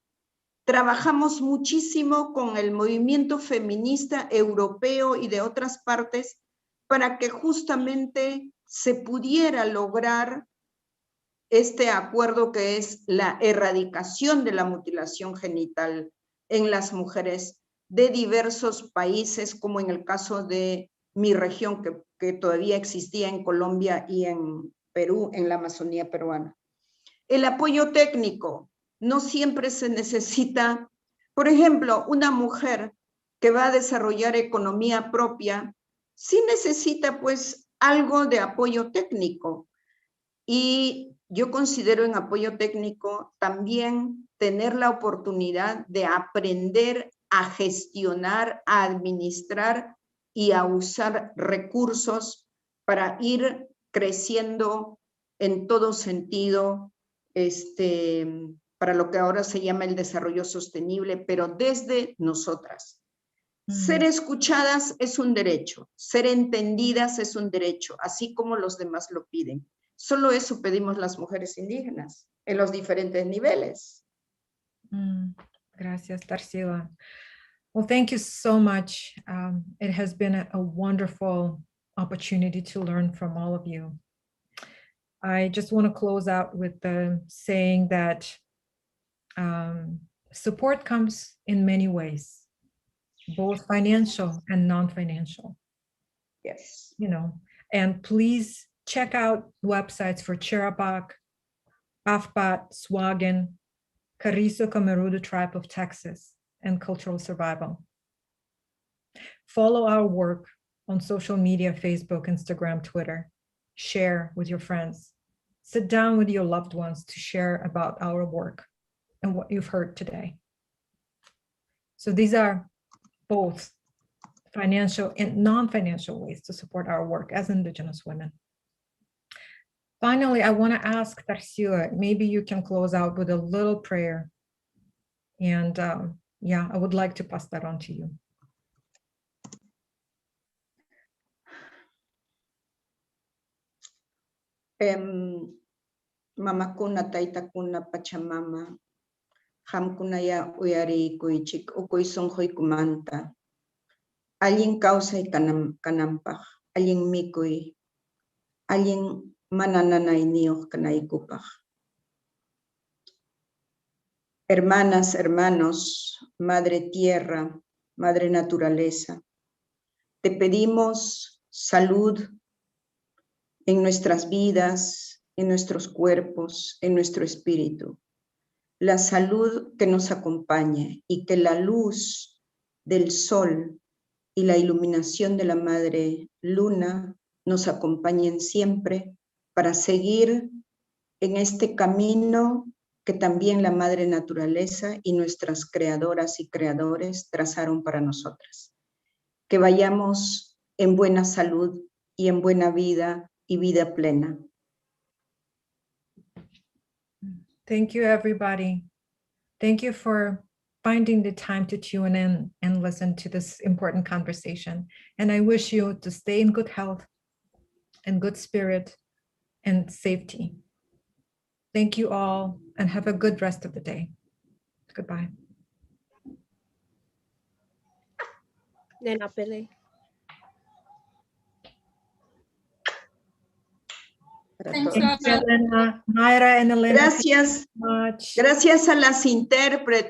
trabajamos muchísimo con el movimiento feminista europeo y de otras partes para que justamente se pudiera lograr este acuerdo que es la erradicación de la mutilación genital en las mujeres de diversos países, como en el caso de mi región, que todavía existía en Colombia y en Perú, en la Amazonía peruana. El apoyo técnico. No siempre se necesita, por ejemplo, una mujer que va a desarrollar economía propia, sí necesita pues algo de apoyo técnico. Y yo considero en apoyo técnico también tener la oportunidad de aprender a gestionar, a administrar y a usar recursos para ir creciendo en todo sentido, para lo que ahora se llama el desarrollo sostenible, pero desde nosotras. Ser escuchadas es un derecho, ser entendidas es un derecho, así como los demás lo piden. Solo eso pedimos las mujeres indígenas en los diferentes niveles. Gracias, Tarsila. Well, thank you so much. It has been a wonderful opportunity to learn from all of you. I just want to close out with saying that support comes in many ways, both financial and non-financial. Yes. You know, and please check out websites for Chirapaq, Afpat, Swagan, Carrizo Camerudo Tribe of Texas, and Cultural Survival. Follow our work on social media, Facebook, Instagram, Twitter. Share with your friends. Sit down with your loved ones to share about our work and what you've heard today. So these are both financial and non-financial ways to support our work as Indigenous women. Finally, I want to ask Tarsila, maybe you can close out with a little prayer. And yeah, I would like to pass that on to you. Mama kuna, taita kuna, Pachamama, ham kuna ya uyari kuichik, ukui sonjoy kumanta. Alguien causa y canampaj, alguien mikui, alguien manananay nioj kanaikupaj. Hermanas, hermanos, Madre Tierra, Madre Naturaleza, te pedimos salud en nuestras vidas, en nuestros cuerpos, en nuestro espíritu. La salud que nos acompañe y que la luz del sol y la iluminación de la Madre Luna nos acompañen siempre para seguir en este camino que también la Madre Naturaleza y nuestras creadoras y creadores trazaron para nosotras. Que vayamos en buena salud y en buena vida y vida plena. Thank you, everybody. Thank you for finding the time to tune in and listen to this important conversation. And I wish you to stay in good health and good spirit and safety. Thank you all and have a good rest of the day. Goodbye. Nenapele. Thanks, Thank you, Elena, Mayra and Elena. Gracias. Much. Gracias a las intérpretes.